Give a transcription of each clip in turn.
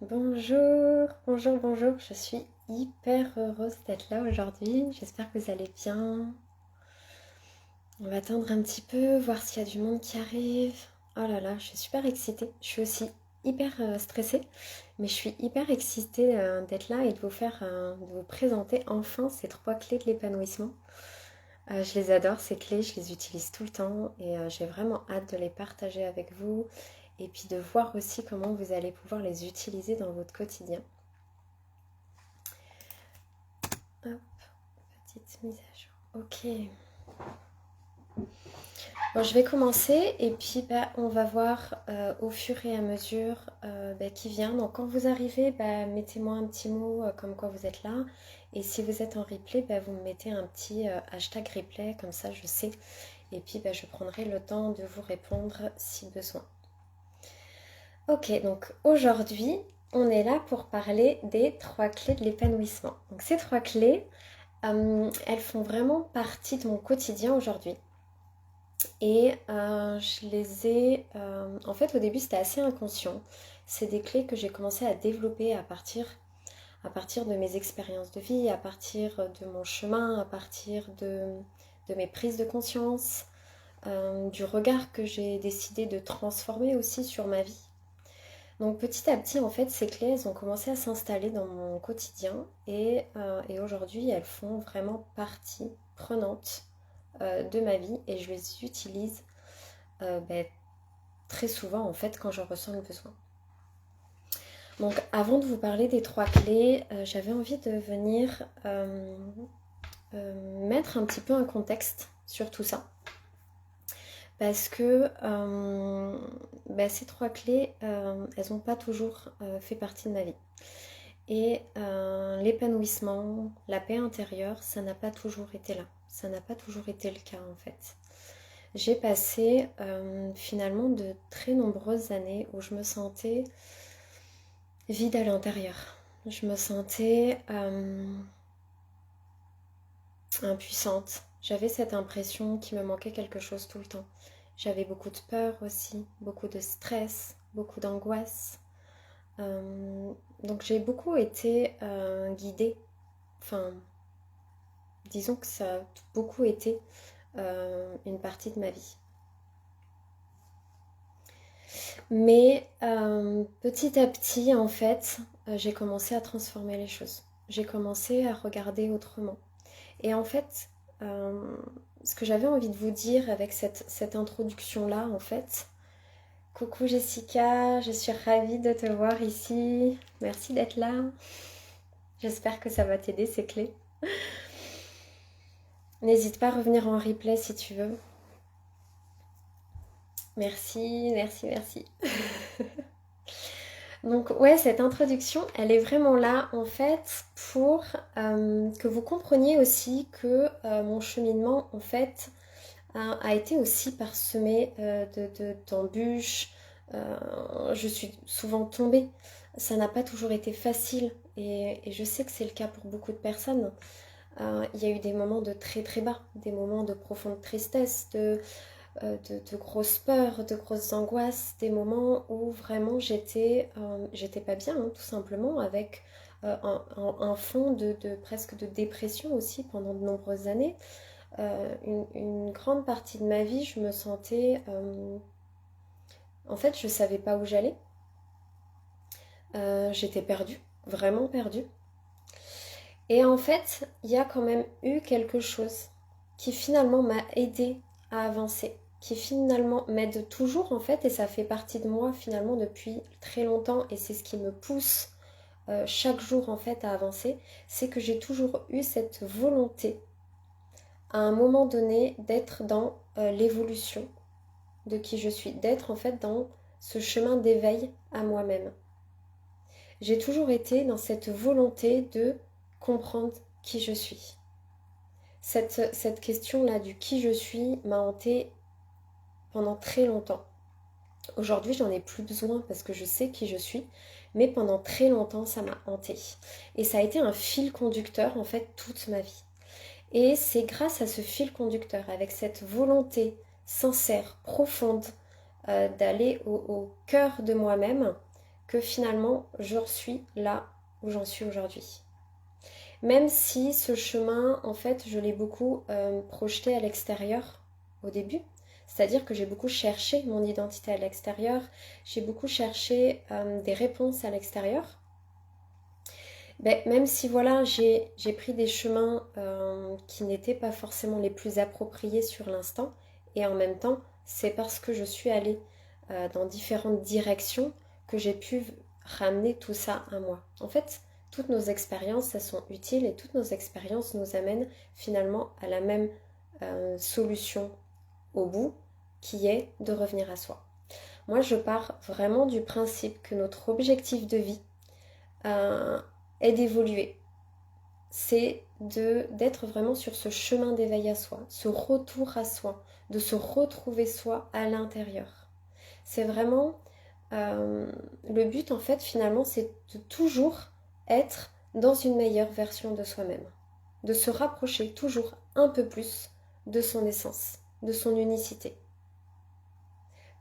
Bonjour, bonjour, bonjour. Je suis hyper heureuse d'être là aujourd'hui. J'espère que vous allez bien. On va attendre un petit peu, voir s'il y a du monde qui arrive. Oh là là, je suis super excitée. Je suis aussi hyper stressée, mais je suis hyper excitée d'être là et de de vous présenter enfin ces trois clés de l'épanouissement. Je les adore, ces clés, je les utilise tout le temps et j'ai vraiment hâte de les partager avec vous et puis de voir aussi comment vous allez pouvoir les utiliser dans votre quotidien. Hop, petite mise à jour. Ok. Bon, je vais commencer et puis on va voir au fur et à mesure qui vient. Donc quand vous arrivez, mettez-moi un petit mot comme quoi vous êtes là. Et si vous êtes en replay, vous me mettez un petit hashtag replay, comme ça je sais. Et puis je prendrai le temps de vous répondre si besoin. Ok, donc aujourd'hui, on est là pour parler des trois clés de l'épanouissement. Donc ces trois clés, elles font vraiment partie de mon quotidien aujourd'hui. Et je les ai... en fait, au début, c'était assez inconscient. C'est des clés que j'ai commencé à développer à partir de mes expériences de vie, à partir de mon chemin, à partir de mes prises de conscience, du regard que j'ai décidé de transformer aussi sur ma vie. Donc petit à petit, en fait, ces clés, elles ont commencé à s'installer dans mon quotidien et aujourd'hui, elles font vraiment partie prenante de ma vie et je les utilise euh, ben, très souvent en fait quand je ressens le besoin. Donc avant de vous parler des trois clés, j'avais envie de venir mettre un petit peu un contexte sur tout ça. Parce que ces trois clés, elles n'ont pas toujours fait partie de ma vie. Et l'épanouissement, la paix intérieure, ça n'a pas toujours été là. Ça n'a pas toujours été le cas en fait. J'ai passé finalement de très nombreuses années où je me sentais vide à l'intérieur. Je me sentais impuissante. J'avais cette impression qu'il me manquait quelque chose tout le temps. J'avais beaucoup de peur aussi, beaucoup de stress, beaucoup d'angoisse. Donc j'ai beaucoup été guidée. Enfin, disons que ça a beaucoup été une partie de ma vie. Mais petit à petit, en fait, j'ai commencé à transformer les choses. J'ai commencé à regarder autrement. Et en fait, ce que j'avais envie de vous dire avec cette introduction-là, en fait, coucou Jessica, je suis ravie de te voir ici. Merci d'être là. J'espère que ça va t'aider ces clés. N'hésite pas à revenir en replay si tu veux. Merci, merci, merci. Donc ouais, cette introduction, elle est vraiment là en fait pour que vous compreniez aussi que mon cheminement en fait a été aussi parsemé d'embûches. Je suis souvent tombée. Ça n'a pas toujours été facile et je sais que c'est le cas pour beaucoup de personnes. Il y a eu des moments de très très bas, des moments de profonde tristesse, de grosses peurs, de grosses angoisses, des moments où vraiment j'étais pas bien, hein, tout simplement, avec un fond presque de dépression aussi pendant de nombreuses années. Une grande partie de ma vie, je me sentais... en fait, je savais pas où j'allais. J'étais perdue, vraiment perdue. Et en fait, il y a quand même eu quelque chose qui finalement m'a aidée à avancer, qui finalement m'aide toujours en fait, et ça fait partie de moi finalement depuis très longtemps, et c'est ce qui me pousse chaque jour en fait à avancer, c'est que j'ai toujours eu cette volonté à un moment donné d'être dans l'évolution de qui je suis, d'être en fait dans ce chemin d'éveil à moi-même. J'ai toujours été dans cette volonté de comprendre qui je suis. Cette question-là du qui je suis m'a hantée pendant très longtemps. Aujourd'hui, j'en ai plus besoin parce que je sais qui je suis, mais pendant très longtemps, ça m'a hantée. Et ça a été un fil conducteur, en fait, toute ma vie. Et c'est grâce à ce fil conducteur, avec cette volonté sincère, profonde, d'aller au cœur de moi-même, que finalement j'en suis là où j'en suis aujourd'hui. Même si ce chemin, en fait, je l'ai beaucoup projeté à l'extérieur au début. C'est-à-dire que j'ai beaucoup cherché mon identité à l'extérieur, j'ai beaucoup cherché des réponses à l'extérieur. Ben, même si voilà, j'ai pris des chemins qui n'étaient pas forcément les plus appropriés sur l'instant, et en même temps, c'est parce que je suis allée dans différentes directions que j'ai pu ramener tout ça à moi. En fait, toutes nos expériences, elles sont utiles et toutes nos expériences nous amènent finalement à la même solution au bout, qui est de revenir à soi. Moi, je pars vraiment du principe que notre objectif de vie est d'évoluer. C'est d'être vraiment sur ce chemin d'éveil à soi, ce retour à soi, de se retrouver soi à l'intérieur. C'est vraiment le but en fait finalement, c'est de toujours être dans une meilleure version de soi-même, de se rapprocher toujours un peu plus de son essence, de son unicité.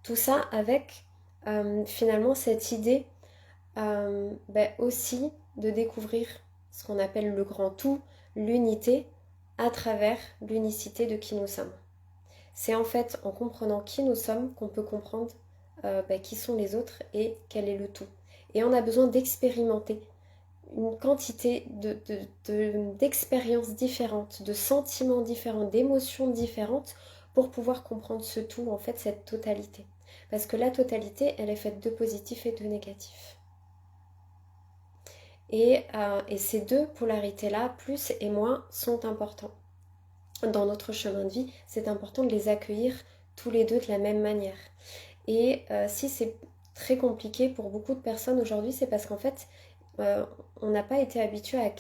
Tout ça avec finalement cette idée aussi de découvrir ce qu'on appelle le grand tout, l'unité, à travers l'unicité de qui nous sommes. C'est en fait en comprenant qui nous sommes qu'on peut comprendre qui sont les autres et quel est le tout. Et on a besoin d'expérimenter une quantité d'expériences différentes, de sentiments différents, d'émotions différentes pour pouvoir comprendre ce tout, en fait, cette totalité. Parce que la totalité, elle est faite de positif et de négatif. Et ces deux polarités-là, plus et moins, sont importants. Dans notre chemin de vie, c'est important de les accueillir tous les deux de la même manière. Et si c'est très compliqué pour beaucoup de personnes aujourd'hui, c'est parce qu'en fait, on n'a pas été habitué à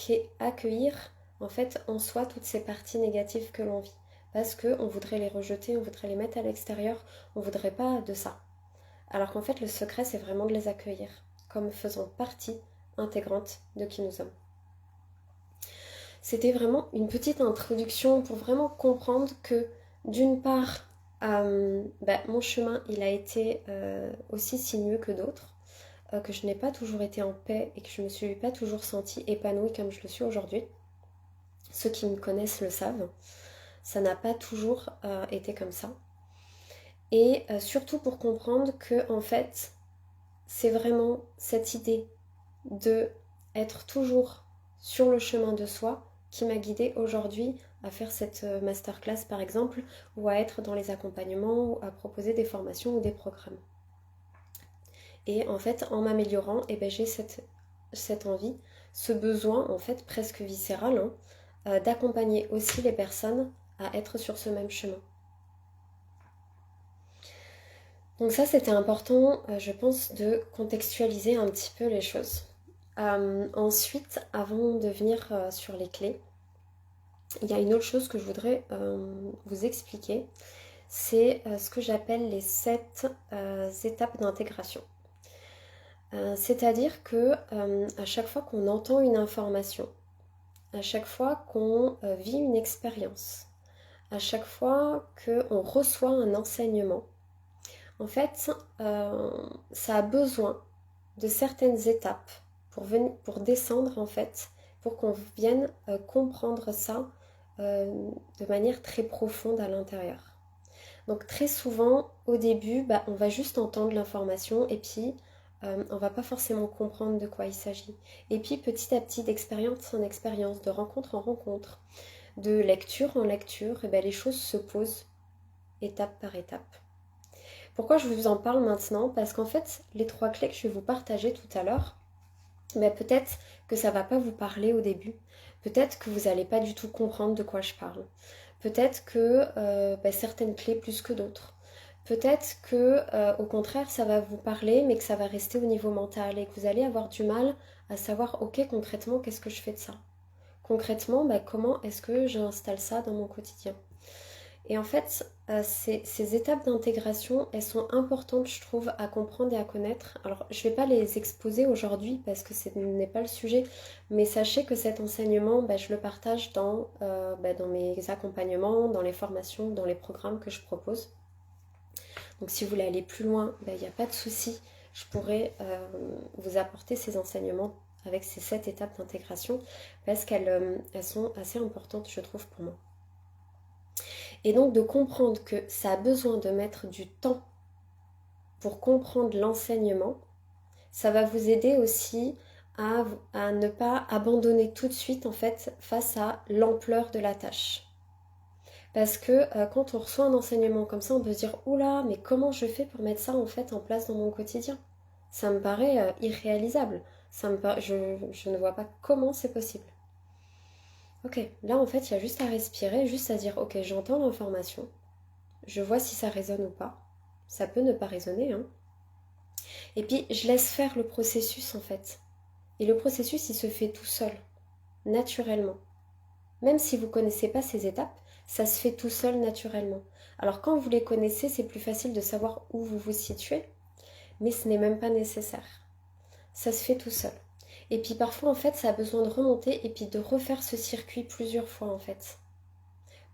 accueillir en fait en soi toutes ces parties négatives que l'on vit. Parce qu'on voudrait les rejeter, on voudrait les mettre à l'extérieur, on ne voudrait pas de ça. Alors qu'en fait, le secret, c'est vraiment de les accueillir comme faisant partie intégrante de qui nous sommes. C'était vraiment une petite introduction pour vraiment comprendre que d'une part, mon chemin, il a été aussi sinueux que d'autres, que je n'ai pas toujours été en paix et que je ne me suis pas toujours sentie épanouie comme je le suis aujourd'hui. Ceux qui me connaissent le savent, ça n'a pas toujours été comme ça. Et surtout pour comprendre que en fait, c'est vraiment cette idée de être toujours sur le chemin de soi qui m'a guidée aujourd'hui à faire cette masterclass par exemple, ou à être dans les accompagnements, ou à proposer des formations ou des programmes. Et en fait, en m'améliorant, j'ai cette envie, ce besoin en fait presque viscéral d'accompagner aussi les personnes à être sur ce même chemin. Donc ça, c'était important, je pense, de contextualiser un petit peu les choses. Ensuite, avant de venir sur les clés, il y a une autre chose que je voudrais vous expliquer. C'est ce que j'appelle les 7 étapes d'intégration. C'est-à-dire que à chaque fois qu'on entend une information, à chaque fois qu'on vit une expérience, à chaque fois qu'on reçoit un enseignement, en fait, ça a besoin de certaines étapes pour descendre en fait, pour qu'on vienne comprendre ça de manière très profonde à l'intérieur. Donc très souvent, au début, on va juste entendre l'information et puis on va pas forcément comprendre de quoi il s'agit. Et puis petit à petit, d'expérience en expérience, de rencontre en rencontre, de lecture en lecture, les choses se posent étape par étape. Pourquoi je vous en parle maintenant? Parce qu'en fait, les 3 clés que je vais vous partager tout à l'heure, peut-être que ça va pas vous parler au début. Peut-être que vous n'allez pas du tout comprendre de quoi je parle. Peut-être que certaines clés plus que d'autres. Peut-être que au contraire ça va vous parler mais que ça va rester au niveau mental et que vous allez avoir du mal à savoir ok concrètement qu'est-ce que je fais de ça. Concrètement comment est-ce que j'installe ça dans mon quotidien. Et en fait, ces étapes d'intégration, elles sont importantes, je trouve, à comprendre et à connaître. Alors, je ne vais pas les exposer aujourd'hui parce que ce n'est pas le sujet, mais sachez que cet enseignement, je le partage dans mes accompagnements, dans les formations, dans les programmes que je propose. Donc, si vous voulez aller plus loin, il n'y a pas de souci. je pourrais vous apporter ces enseignements avec ces 7 étapes d'intégration parce qu'elles elles sont assez importantes, je trouve, pour moi. Et donc de comprendre que ça a besoin de mettre du temps pour comprendre l'enseignement, ça va vous aider aussi à ne pas abandonner tout de suite en fait face à l'ampleur de la tâche. Parce que quand on reçoit un enseignement comme ça, on peut se dire oula, mais comment je fais pour mettre ça en fait en place dans mon quotidien? Ça me paraît irréalisable. Je ne vois pas comment c'est possible. Ok, là en fait, il y a juste à respirer, juste à dire ok, j'entends l'information, je vois si ça résonne ou pas. Ça peut ne pas résonner, hein. Et puis je laisse faire le processus en fait. Et le processus, il se fait tout seul, naturellement. Même si vous ne connaissez pas ces étapes, ça se fait tout seul naturellement. Alors quand vous les connaissez, c'est plus facile de savoir où vous vous situez, mais ce n'est même pas nécessaire. Ça se fait tout seul. Et puis parfois, en fait, ça a besoin de remonter et puis de refaire ce circuit plusieurs fois, en fait,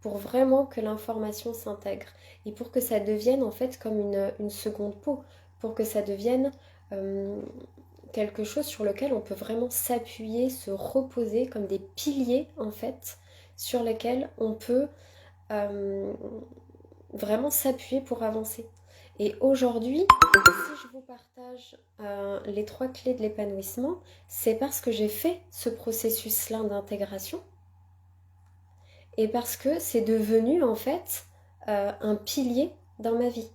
pour vraiment que l'information s'intègre et pour que ça devienne, en fait, comme une seconde peau, pour que ça devienne quelque chose sur lequel on peut vraiment s'appuyer, se reposer comme des piliers, en fait, sur lesquels on peut vraiment s'appuyer pour avancer. Et aujourd'hui, si je vous partage les 3 clés de l'épanouissement, c'est parce que j'ai fait ce processus-là d'intégration et parce que c'est devenu en fait un pilier dans ma vie.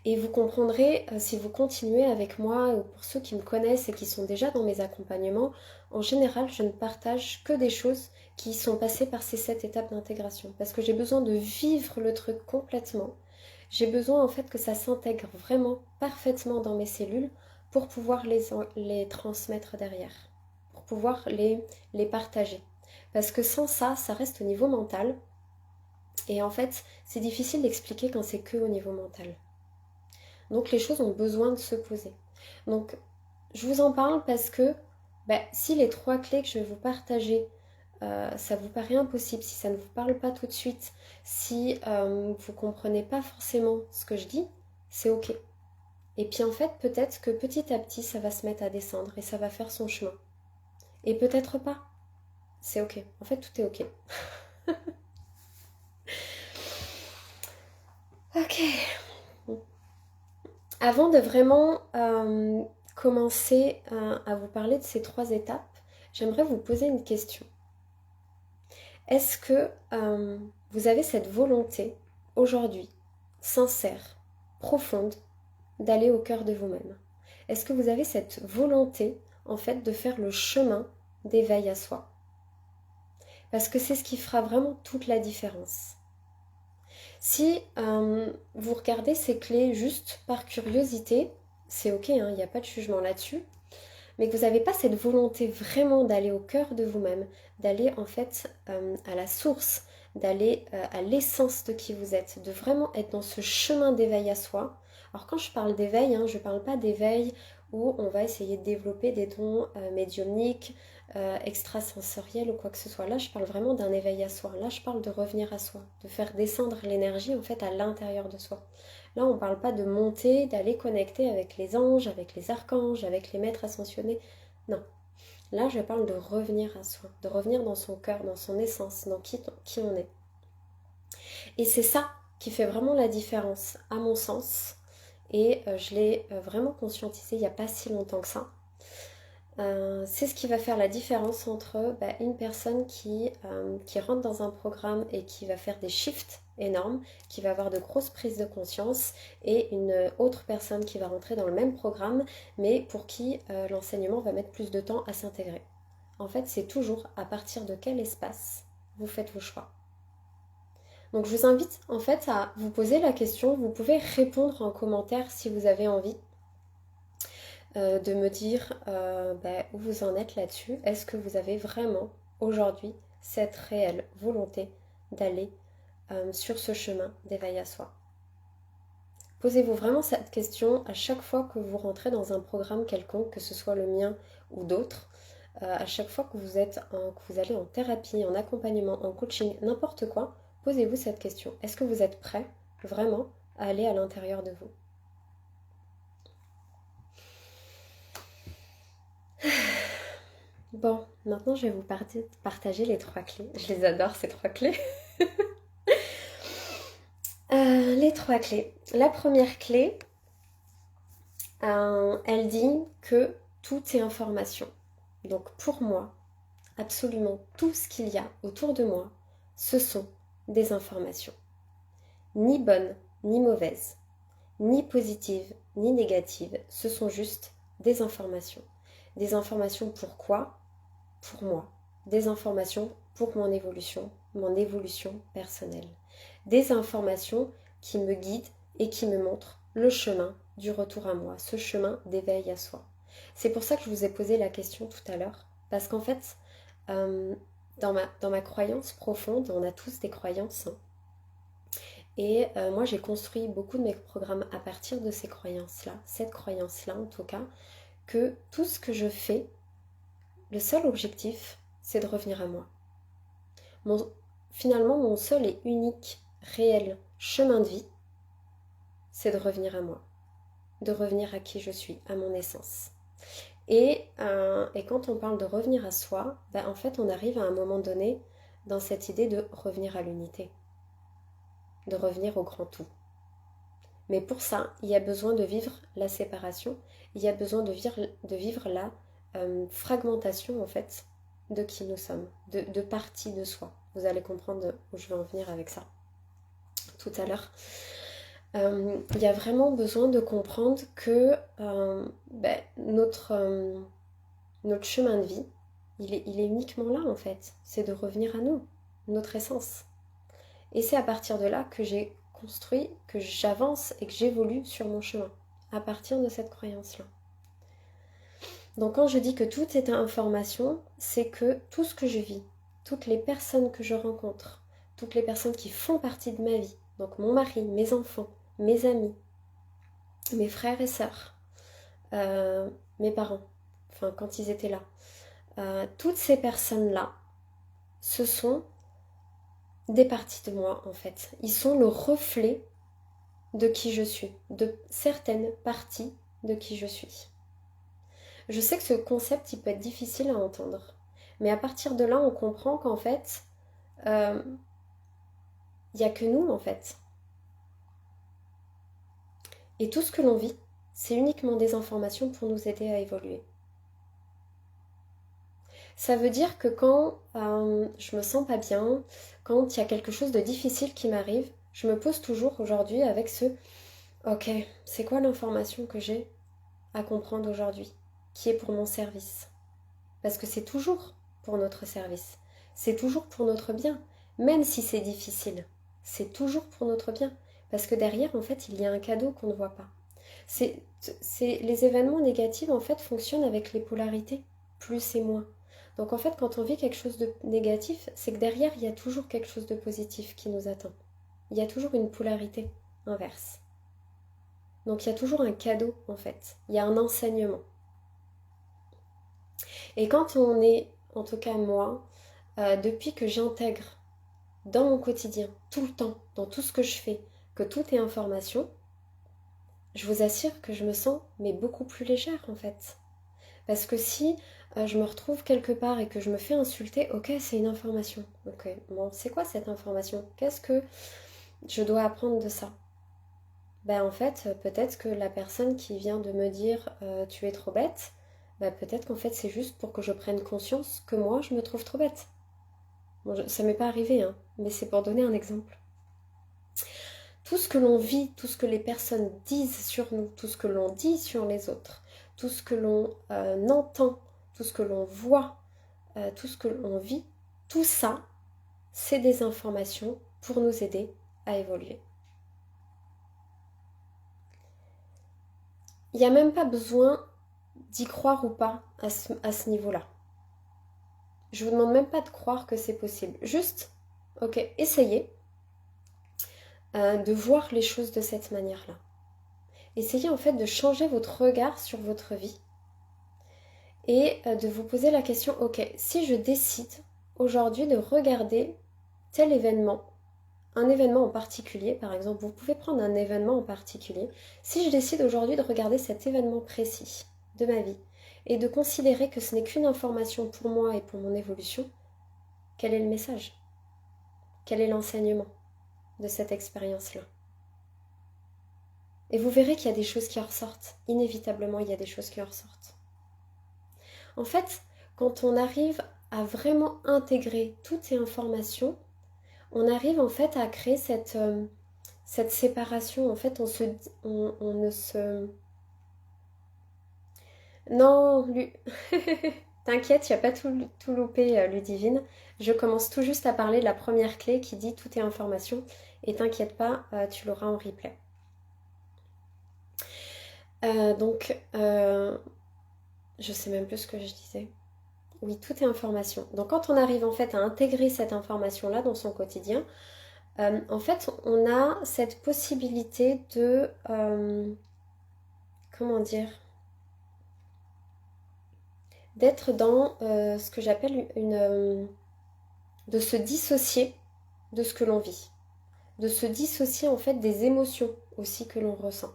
Et vous comprendrez si vous continuez avec moi, ou pour ceux qui me connaissent et qui sont déjà dans mes accompagnements, en général, je ne partage que des choses qui sont passées par ces 7 étapes d'intégration. Parce que j'ai besoin de vivre le truc complètement. J'ai besoin en fait que ça s'intègre vraiment parfaitement dans mes cellules pour pouvoir les transmettre derrière, pour pouvoir les partager. Parce que sans ça, ça reste au niveau mental. Et en fait, c'est difficile d'expliquer quand c'est que au niveau mental. Donc les choses ont besoin de se poser. Donc je vous en parle parce que si les 3 clés que je vais vous partager, ça vous paraît impossible, si ça ne vous parle pas tout de suite, si vous ne comprenez pas forcément ce que je dis, c'est ok. Et puis en fait, peut-être que petit à petit, ça va se mettre à descendre et ça va faire son chemin. Et peut-être pas. C'est ok. En fait, tout est ok. Ok. Avant de vraiment commencer à vous parler de ces 3 étapes, j'aimerais vous poser une question. Est-ce que vous avez cette volonté aujourd'hui, sincère, profonde, d'aller au cœur de vous-même? Est-ce que vous avez cette volonté en fait de faire le chemin d'éveil à soi? Parce que c'est ce qui fera vraiment toute la différence. Si vous regardez ces clés juste par curiosité, c'est ok, il n'y a pas de jugement là-dessus, mais que vous n'avez pas cette volonté vraiment d'aller au cœur de vous-même, d'aller en fait à la source, d'aller à l'essence de qui vous êtes, de vraiment être dans ce chemin d'éveil à soi. Alors quand je parle d'éveil, je ne parle pas d'éveil où on va essayer de développer des dons médiumniques, extrasensoriels ou quoi que ce soit. Là, je parle vraiment d'un éveil à soi. Là, je parle de revenir à soi, de faire descendre l'énergie en fait à l'intérieur de soi. Là, on ne parle pas de monter, d'aller connecter avec les anges, avec les archanges, avec les maîtres ascensionnés. Non. Là, je parle de revenir à soi, de revenir dans son cœur, dans son essence, dans qui on est. Et c'est ça qui fait vraiment la différence, à mon sens. Et je l'ai vraiment conscientisé il n'y a pas si longtemps que ça. C'est ce qui va faire la différence entre une personne qui rentre dans un programme et qui va faire des shifts énormes, qui va avoir de grosses prises de conscience, et une autre personne qui va rentrer dans le même programme, mais pour qui l'enseignement va mettre plus de temps à s'intégrer. En fait, c'est toujours à partir de quel espace vous faites vos choix. Donc je vous invite en fait à vous poser la question, vous pouvez répondre en commentaire si vous avez envie. De me dire où vous en êtes là-dessus. Est-ce que vous avez vraiment aujourd'hui cette réelle volonté d'aller sur ce chemin d'éveil à soi? Posez-vous vraiment cette question à chaque fois que vous rentrez dans un programme quelconque, que ce soit le mien ou d'autres. À chaque fois que que vous allez en thérapie, en accompagnement, en coaching, n'importe quoi, posez-vous cette question. Est-ce que vous êtes prêt vraiment à aller à l'intérieur de vous? Bon, maintenant je vais vous partager les 3 clés. Je les adore ces 3 clés. Les 3 clés. La première clé, elle dit que tout est information. Donc pour moi, absolument tout ce qu'il y a autour de moi, ce sont des informations. Ni bonnes, ni mauvaises, ni positives, ni négatives, ce sont juste des informations. Des informations pour quoi? Pour moi. Des informations pour mon évolution personnelle. Des informations qui me guident et qui me montrent le chemin du retour à moi, ce chemin d'éveil à soi. C'est pour ça que je vous ai posé la question tout à l'heure, parce qu'en fait, dans ma croyance profonde, on a tous des croyances, hein, et moi j'ai construit beaucoup de mes programmes à partir de ces croyances-là, cette croyance-là en tout cas, que tout ce que je fais, le seul objectif, c'est de revenir à moi. Finalement, mon seul et unique, réel chemin de vie, c'est de revenir à moi, de revenir à qui je suis, à mon essence. Et quand on parle de revenir à soi, en fait, on arrive à un moment donné dans cette idée de revenir à l'unité, de revenir au grand tout. Mais pour ça, il y a besoin de vivre la séparation, il y a besoin de vivre la fragmentation, en fait, de qui nous sommes, de partie de soi. Vous allez comprendre où je vais en venir avec ça tout à l'heure. Il y a vraiment besoin de comprendre que notre chemin de vie, il est uniquement là en fait. C'est de revenir à nous, notre essence. Et c'est à partir de là que j'ai construit, que j'avance et que j'évolue sur mon chemin. À partir de cette croyance-là. Donc quand je dis que tout est information, c'est que tout ce que je vis, toutes les personnes que je rencontre, toutes les personnes qui font partie de ma vie, donc mon mari, mes enfants, mes amis, mes frères et sœurs, mes parents, enfin quand ils étaient là, toutes ces personnes-là, ce sont des parties de moi en fait. Ils sont le reflet de qui je suis, de certaines parties de qui je suis. Je sais que ce concept, il peut être difficile à entendre, mais à partir de là, on comprend qu'en fait, il n'y a que nous en fait. Et tout ce que l'on vit, c'est uniquement des informations pour nous aider à évoluer. Ça veut dire que quand je me sens pas bien, quand il y a quelque chose de difficile qui m'arrive, je me pose toujours aujourd'hui avec ok, c'est quoi l'information que j'ai à comprendre aujourd'hui, qui est pour mon service? Parce que c'est toujours pour notre service, c'est toujours pour notre bien, même si c'est difficile, c'est toujours pour notre bien. Parce que derrière, en fait, il y a un cadeau qu'on ne voit pas. Les événements négatifs, en fait, fonctionnent avec les polarités, plus et moins. Donc en fait, quand on vit quelque chose de négatif, c'est que derrière, il y a toujours quelque chose de positif qui nous attend. Il y a toujours une polarité inverse. Donc il y a toujours un cadeau, en fait. Il y a un enseignement. Et quand on est, en tout cas moi, depuis que j'intègre dans mon quotidien, tout le temps, dans tout ce que je fais, que tout est information, je vous assure que je me sens mais beaucoup plus légère en fait. Parce que si je me retrouve quelque part et que je me fais insulter, ok, c'est une information. Ok, bon, c'est quoi cette information? Qu'est-ce que je dois apprendre de ça? En fait, peut-être que la personne qui vient de me dire tu es trop bête, peut-être qu'en fait c'est juste pour que je prenne conscience que moi je me trouve trop bête. Bon, ça m'est pas arrivé, hein, mais c'est pour donner un exemple. Tout ce que l'on vit, tout ce que les personnes disent sur nous, tout ce que l'on dit sur les autres, tout ce que l'on entend, tout ce que l'on voit, tout ce que l'on vit, tout ça, c'est des informations pour nous aider à évoluer. Il n'y a même pas besoin d'y croire ou pas à ce niveau-là. Je vous demande même pas de croire que c'est possible. Juste, ok, essayez de voir les choses de cette manière-là. Essayez en fait de changer votre regard sur votre vie et de vous poser la question, ok, si je décide aujourd'hui de regarder tel événement, un événement en particulier, par exemple, vous pouvez prendre un événement en particulier, si je décide aujourd'hui de regarder cet événement précis de ma vie et de considérer que ce n'est qu'une information pour moi et pour mon évolution, quel est le message? Quel est l'enseignement de cette expérience-là? Et vous verrez qu'il y a des choses qui en ressortent. Inévitablement, il y a des choses qui en ressortent. En fait, quand on arrive à vraiment intégrer toutes ces informations, on arrive en fait à créer cette séparation. En fait, on ne se... Non, t'inquiète, il n'y a pas tout loupé, Ludivine. Je commence tout juste à parler de la première clé qui dit tout est information. Et t'inquiète pas, tu l'auras en replay. Je sais même plus ce que je disais. Oui, tout est information. Donc quand on arrive en fait à intégrer cette information-là dans son quotidien, en fait on a cette possibilité de... comment dire? D'être dans ce que j'appelle de se dissocier de ce que l'on vit. De se dissocier en fait des émotions aussi que l'on ressent.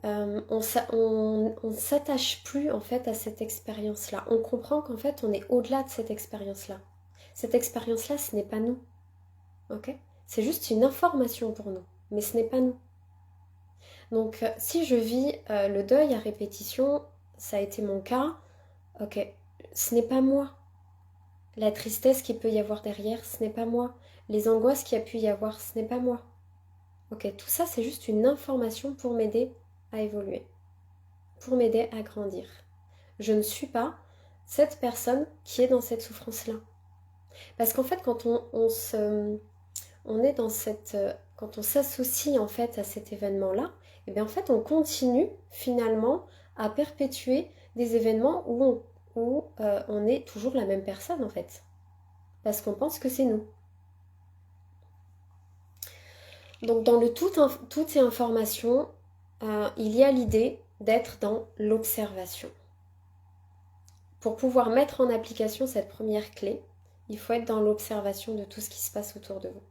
On ne s'attache plus en fait à cette expérience-là. On comprend qu'en fait on est au-delà de cette expérience-là. Cette expérience-là, ce n'est pas nous. Ok? C'est juste une information pour nous, mais ce n'est pas nous. Donc si je vis le deuil à répétition, ça a été mon cas, ok, ce n'est pas moi. La tristesse qu'il peut y avoir derrière, ce n'est pas moi. Les angoisses qu'il y a pu y avoir, ce n'est pas moi. Ok, tout ça c'est juste une information pour m'aider à évoluer, pour m'aider à grandir. Je ne suis pas cette personne qui est dans cette souffrance-là. Parce qu'en fait, quand on est dans cette... quand on s'associe en fait à cet événement-là, et bien en fait on continue finalement à perpétuer des événements où on est toujours la même personne en fait. Parce qu'on pense que c'est nous. Donc dans le toutes ces informations, il y a l'idée d'être dans l'observation. Pour pouvoir mettre en application cette première clé, il faut être dans l'observation de tout ce qui se passe autour de vous.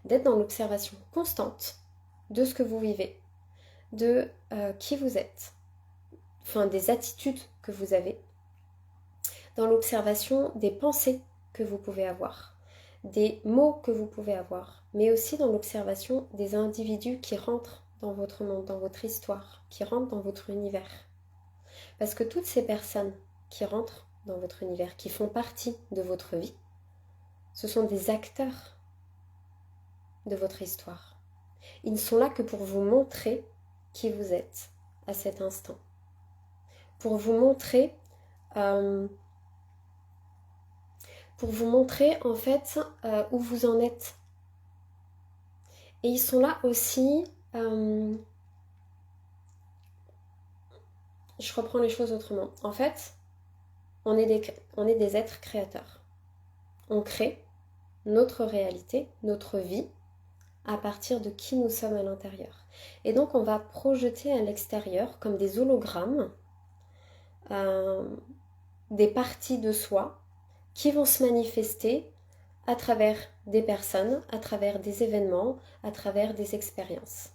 D'être dans l'observation constante de ce que vous vivez, de qui vous êtes, enfin des attitudes que vous avez, dans l'observation des pensées que vous pouvez avoir, des mots que vous pouvez avoir, mais aussi dans l'observation des individus qui rentrent dans votre monde, dans votre histoire, qui rentrent dans votre univers. Parce que toutes ces personnes qui rentrent dans votre univers, qui font partie de votre vie, ce sont des acteurs de votre histoire. Ils ne sont là que pour vous montrer qui vous êtes à cet instant. Pour vous montrer en fait où vous en êtes. Et ils sont là aussi, je reprends les choses autrement. En fait, on est des êtres créateurs. On crée notre réalité, notre vie, à partir de qui nous sommes à l'intérieur. Et donc on va projeter à l'extérieur comme des hologrammes des parties de soi qui vont se manifester à travers des personnes, à travers des événements, à travers des expériences.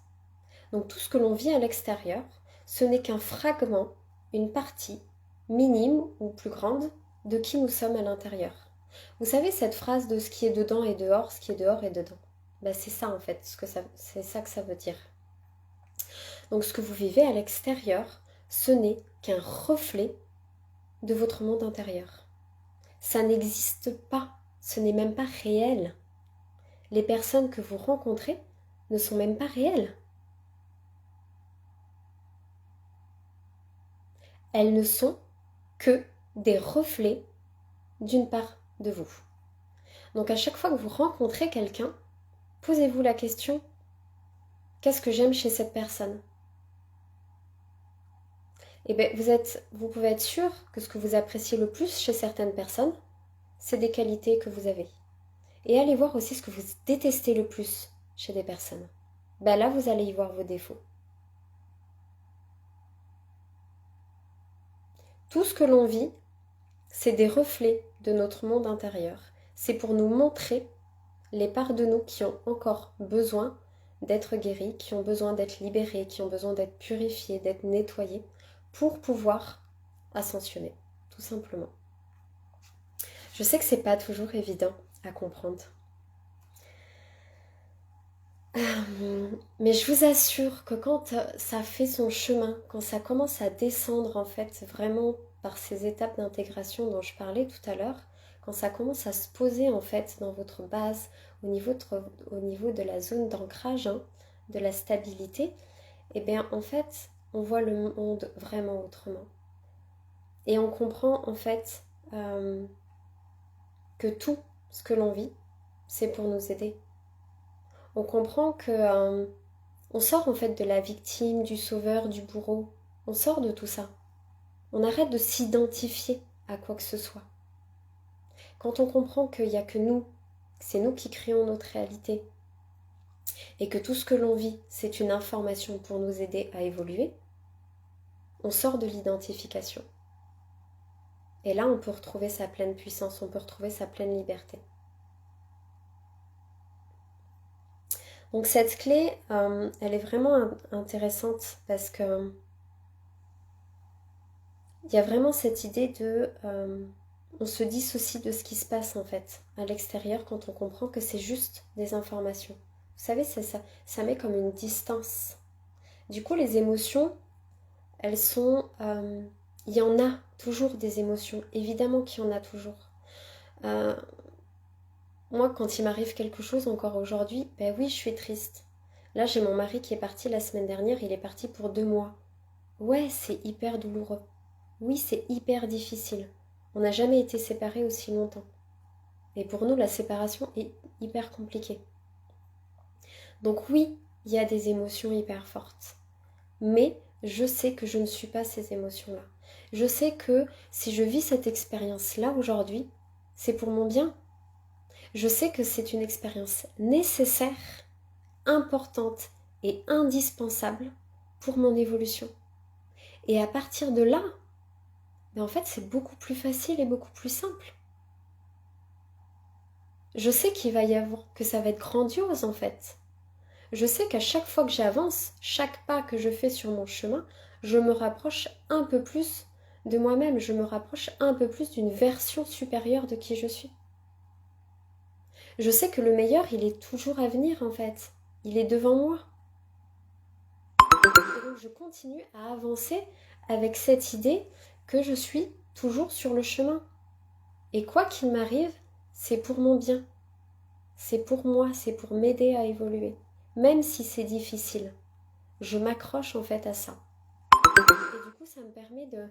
Donc tout ce que l'on vit à l'extérieur, ce n'est qu'un fragment, une partie minime ou plus grande de qui nous sommes à l'intérieur. Vous savez cette phrase de ce qui est dedans est dehors, ce qui est dehors est dedans. Ben, c'est ça en fait, c'est ça que ça veut dire. Donc ce que vous vivez à l'extérieur, ce n'est qu'un reflet de votre monde intérieur. Ça n'existe pas, ce n'est même pas réel. Les personnes que vous rencontrez ne sont même pas réelles. Elles ne sont que des reflets d'une part de vous. Donc à chaque fois que vous rencontrez quelqu'un, posez-vous la question, qu'est-ce que j'aime chez cette personne? Et bien vous pouvez être sûr que ce que vous appréciez le plus chez certaines personnes, c'est des qualités que vous avez. Et allez voir aussi ce que vous détestez le plus chez des personnes. Ben là, vous allez y voir vos défauts. Tout ce que l'on vit, c'est des reflets de notre monde intérieur. C'est pour nous montrer les parts de nous qui ont encore besoin d'être guéries, qui ont besoin d'être libérées, qui ont besoin d'être purifiées, d'être nettoyées, pour pouvoir ascensionner, tout simplement. Je sais que c'est pas toujours évident à comprendre. Mais je vous assure que quand ça fait son chemin, quand ça commence à descendre en fait vraiment par ces étapes d'intégration dont je parlais tout à l'heure, quand ça commence à se poser en fait dans votre base, au niveau de la zone d'ancrage, hein, de la stabilité, et bien en fait on voit le monde vraiment autrement. Et on comprend en fait que tout ce que l'on vit, c'est pour nous aider. On comprend que on sort en fait de la victime, du sauveur, du bourreau. On sort de tout ça. On arrête de s'identifier à quoi que ce soit. Quand on comprend qu'il n'y a que nous, c'est nous qui créons notre réalité, et que tout ce que l'on vit, c'est une information pour nous aider à évoluer, on sort de l'identification. Et là, on peut retrouver sa pleine puissance, on peut retrouver sa pleine liberté. Donc cette clé, elle est vraiment intéressante parce que il y a vraiment cette idée de... on se dissocie de ce qui se passe en fait à l'extérieur quand on comprend que c'est juste des informations. Vous savez, ça met comme une distance. Du coup, les émotions, elles sont... il y en a toujours des émotions, évidemment qu'il y en a toujours. Moi, quand il m'arrive quelque chose encore aujourd'hui, ben oui, je suis triste. Là, j'ai mon mari qui est parti la semaine dernière, il est parti pour 2 mois. Ouais, c'est hyper douloureux. Oui, c'est hyper difficile. On n'a jamais été séparés aussi longtemps. Et pour nous, la séparation est hyper compliquée. Donc oui, il y a des émotions hyper fortes. Mais je sais que je ne suis pas ces émotions-là. Je sais que si je vis cette expérience-là aujourd'hui, c'est pour mon bien. Je sais que c'est une expérience nécessaire, importante et indispensable pour mon évolution. Et à partir de là, en fait, c'est beaucoup plus facile et beaucoup plus simple. Je sais qu'il va y avoir, que ça va être grandiose en fait. Je sais qu'à chaque fois que j'avance, chaque pas que je fais sur mon chemin, je me rapproche un peu plus de moi-même, je me rapproche un peu plus d'une version supérieure de qui je suis. Je sais que le meilleur, il est toujours à venir en fait. Il est devant moi. Et donc je continue à avancer avec cette idée que je suis toujours sur le chemin. Et quoi qu'il m'arrive, c'est pour mon bien. C'est pour moi, c'est pour m'aider à évoluer. Même si c'est difficile, je m'accroche en fait à ça. Et du coup, ça me permet de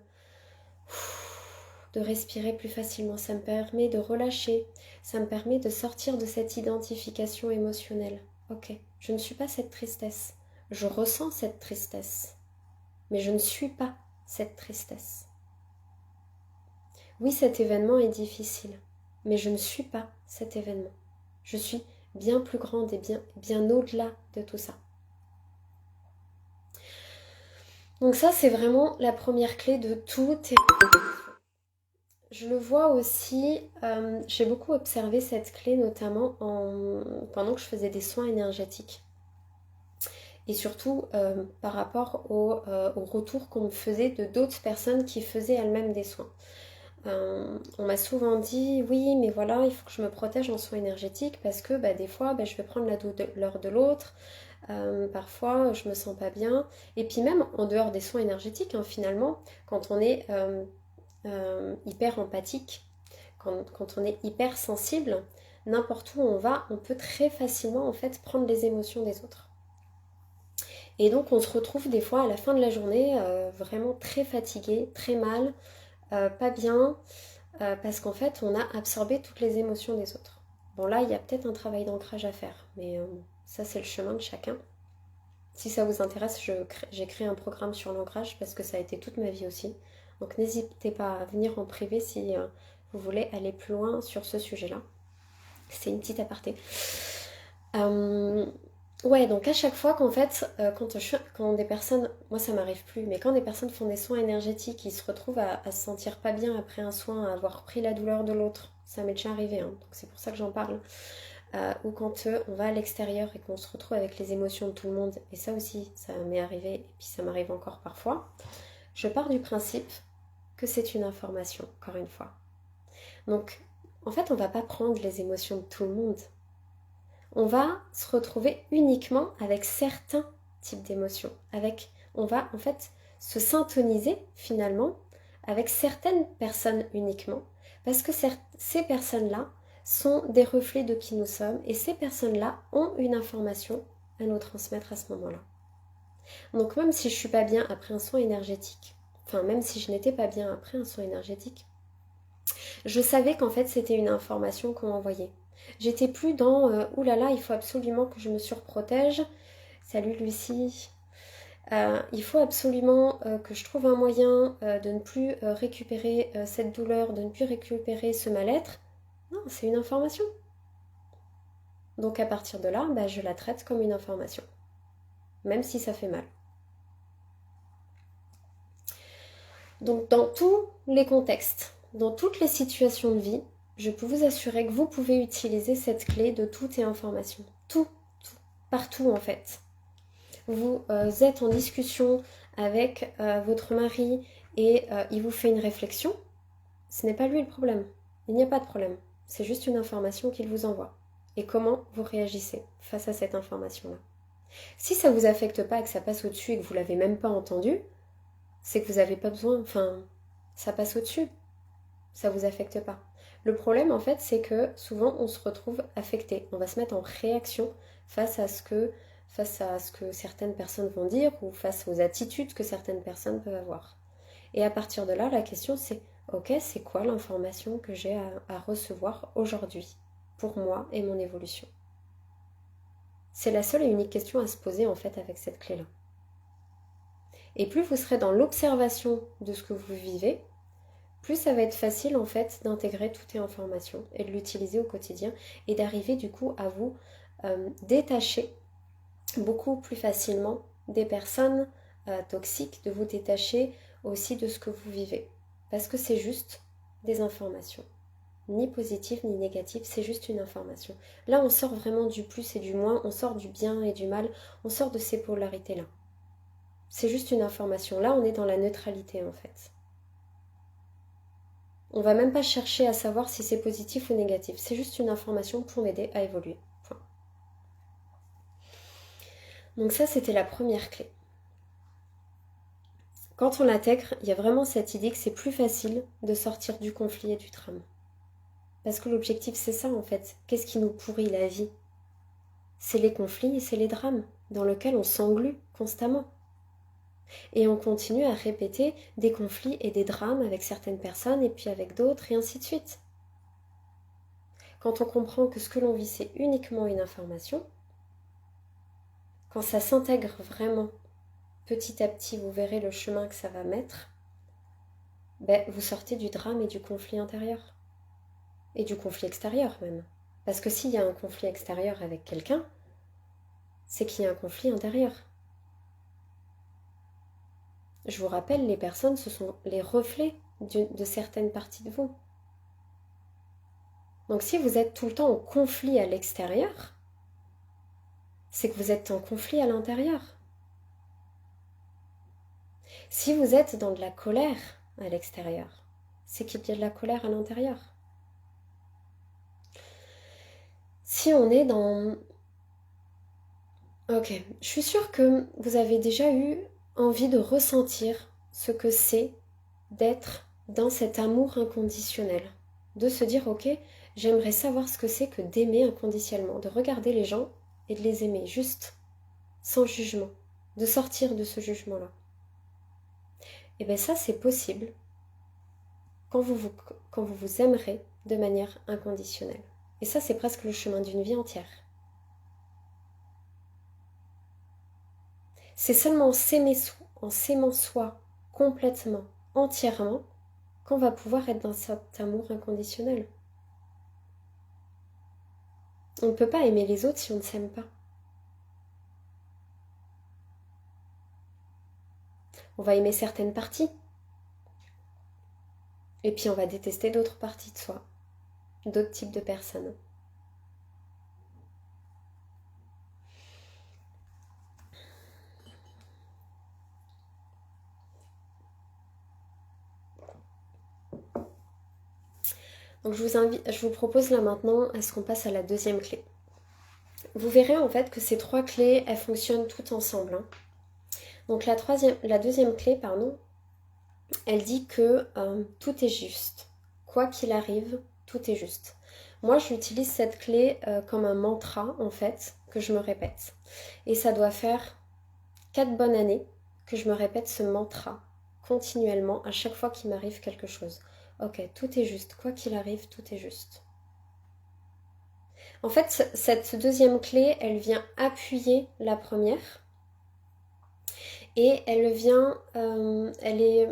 respirer plus facilement, ça me permet de relâcher, ça me permet de sortir de cette identification émotionnelle. Ok, je ne suis pas cette tristesse, je ressens cette tristesse, mais je ne suis pas cette tristesse. Oui, cet événement est difficile, mais je ne suis pas cet événement. Je suis bien plus grande et bien au-delà de tout ça. Donc ça, c'est vraiment la première clé de toutes. Je le vois aussi, j'ai beaucoup observé cette clé notamment pendant que je faisais des soins énergétiques. Et surtout par rapport au retour qu'on me faisait de d'autres personnes qui faisaient elles-mêmes des soins. On m'a souvent dit, oui, mais voilà, il faut que je me protège en soins énergétiques parce que des fois, je vais prendre la douleur de l'autre. Parfois, je me sens pas bien. Et puis même en dehors des soins énergétiques, hein, finalement, quand on est hyper empathique, quand on est hyper sensible, n'importe où on va, on peut très facilement en fait prendre les émotions des autres. Et donc on se retrouve des fois à la fin de la journée vraiment très fatigué, très mal, pas bien, parce qu'en fait on a absorbé toutes les émotions des autres. Bon là il y a peut-être un travail d'ancrage à faire, mais ça c'est le chemin de chacun. Si ça vous intéresse, j'ai créé un programme sur l'ancrage parce que ça a été toute ma vie aussi. Donc n'hésitez pas à venir en privé si vous voulez aller plus loin sur ce sujet-là. C'est une petite aparté. Ouais, donc à chaque fois qu'en fait, quand des personnes, moi ça m'arrive plus, mais quand des personnes font des soins énergétiques, ils se retrouvent à se sentir pas bien après un soin, à avoir pris la douleur de l'autre, ça m'est déjà arrivé, hein, donc c'est pour ça que j'en parle. Ou quand on va à l'extérieur et qu'on se retrouve avec les émotions de tout le monde, et ça aussi, ça m'est arrivé, et puis ça m'arrive encore parfois, Je pars du principe que c'est une information, encore une fois. Donc, en fait, on ne va pas prendre les émotions de tout le monde. On va se retrouver uniquement avec certains types d'émotions. On va en fait se syntoniser finalement avec certaines personnes uniquement, parce que ces personnes-là sont des reflets de qui nous sommes, et ces personnes-là ont une information à nous transmettre à ce moment-là. Donc même si je ne suis pas bien après un soin énergétique, enfin même si je n'étais pas bien après un soin énergétique, je savais qu'en fait c'était une information qu'on m'envoyait. J'étais plus dans oulala, il faut absolument que je me surprotège. Salut Lucie. Il faut absolument que je trouve un moyen de ne plus récupérer cette douleur, de ne plus récupérer ce mal-être. Non, c'est une information. Donc à partir de là, je la traite comme une information, même si ça fait mal. Donc dans tous les contextes, dans toutes les situations de vie, je peux vous assurer que vous pouvez utiliser cette clé de tout est information. Tout, partout en fait. Vous êtes en discussion avec votre mari et il vous fait une réflexion, ce n'est pas lui le problème. Il n'y a pas de problème. C'est juste une information qu'il vous envoie. Et comment vous réagissez face à cette information-là. Si ça ne vous affecte pas et que ça passe au-dessus et que vous ne l'avez même pas entendu, c'est que vous n'avez pas besoin, ça passe au-dessus. Ça ne vous affecte pas. Le problème, en fait, c'est que souvent, on se retrouve affecté. On va se mettre en réaction face à ce que certaines personnes vont dire ou face aux attitudes que certaines personnes peuvent avoir. Et à partir de là, la question c'est, ok, c'est quoi l'information que j'ai à recevoir aujourd'hui pour moi et mon évolution? C'est la seule et unique question à se poser en fait avec cette clé-là. Et plus vous serez dans l'observation de ce que vous vivez, plus ça va être facile en fait d'intégrer toutes les informations et de l'utiliser au quotidien et d'arriver du coup à vous détacher beaucoup plus facilement des personnes toxiques, de vous détacher aussi de ce que vous vivez. Parce que c'est juste des informations. Ni positives ni négatives, c'est juste une information. Là, on sort vraiment du plus et du moins, on sort du bien et du mal, on sort de ces polarités-là. C'est juste une information. Là, on est dans la neutralité en fait. On va même pas chercher à savoir si c'est positif ou négatif. C'est juste une information pour m'aider à évoluer. Point. Donc ça, c'était la première clé. Quand on l'intègre, il y a vraiment cette idée que c'est plus facile de sortir du conflit et du drame. Parce que l'objectif, c'est ça en fait. Qu'est-ce qui nous pourrit la vie? C'est les conflits et c'est les drames dans lesquels on s'englue constamment. Et on continue à répéter des conflits et des drames avec certaines personnes et puis avec d'autres et ainsi de suite. Quand on comprend que ce que l'on vit, c'est uniquement une information, quand ça s'intègre vraiment petit à petit, vous verrez le chemin que ça va mettre, vous sortez du drame et du conflit intérieur. Et du conflit extérieur même. Parce que s'il y a un conflit extérieur avec quelqu'un, c'est qu'il y a un conflit intérieur. Je vous rappelle, les personnes, ce sont les reflets de certaines parties de vous. Donc si vous êtes tout le temps en conflit à l'extérieur, c'est que vous êtes en conflit à l'intérieur. Si vous êtes dans de la colère à l'extérieur, c'est qu'il y a de la colère à l'intérieur. Si on est dans... Ok, je suis sûre que vous avez déjà eu envie de ressentir ce que c'est d'être dans cet amour inconditionnel. De se dire, ok, j'aimerais savoir ce que c'est que d'aimer inconditionnellement, de regarder les gens et de les aimer, juste, sans jugement, de sortir de ce jugement-là. Et bien ça, c'est possible quand vous vous aimerez de manière inconditionnelle. Et ça, c'est presque le chemin d'une vie entière. C'est seulement en s'aimant soi complètement, entièrement, qu'on va pouvoir être dans cet amour inconditionnel. On ne peut pas aimer les autres si on ne s'aime pas. On va aimer certaines parties. Et puis on va détester d'autres parties de soi, d'autres types de personnes. Donc je vous propose là maintenant à ce qu'on passe à la deuxième clé. Vous verrez en fait que ces 3 clés, elles fonctionnent toutes ensemble. Hein. Donc la deuxième clé, pardon, elle dit que tout est juste. Quoi qu'il arrive, tout est juste. Moi, j'utilise cette clé comme un mantra, en fait, que je me répète. Et ça doit faire 4 bonnes années que je me répète ce mantra continuellement à chaque fois qu'il m'arrive quelque chose. Ok, tout est juste. Quoi qu'il arrive, tout est juste. En fait, cette deuxième clé, elle vient appuyer la première. Et elle est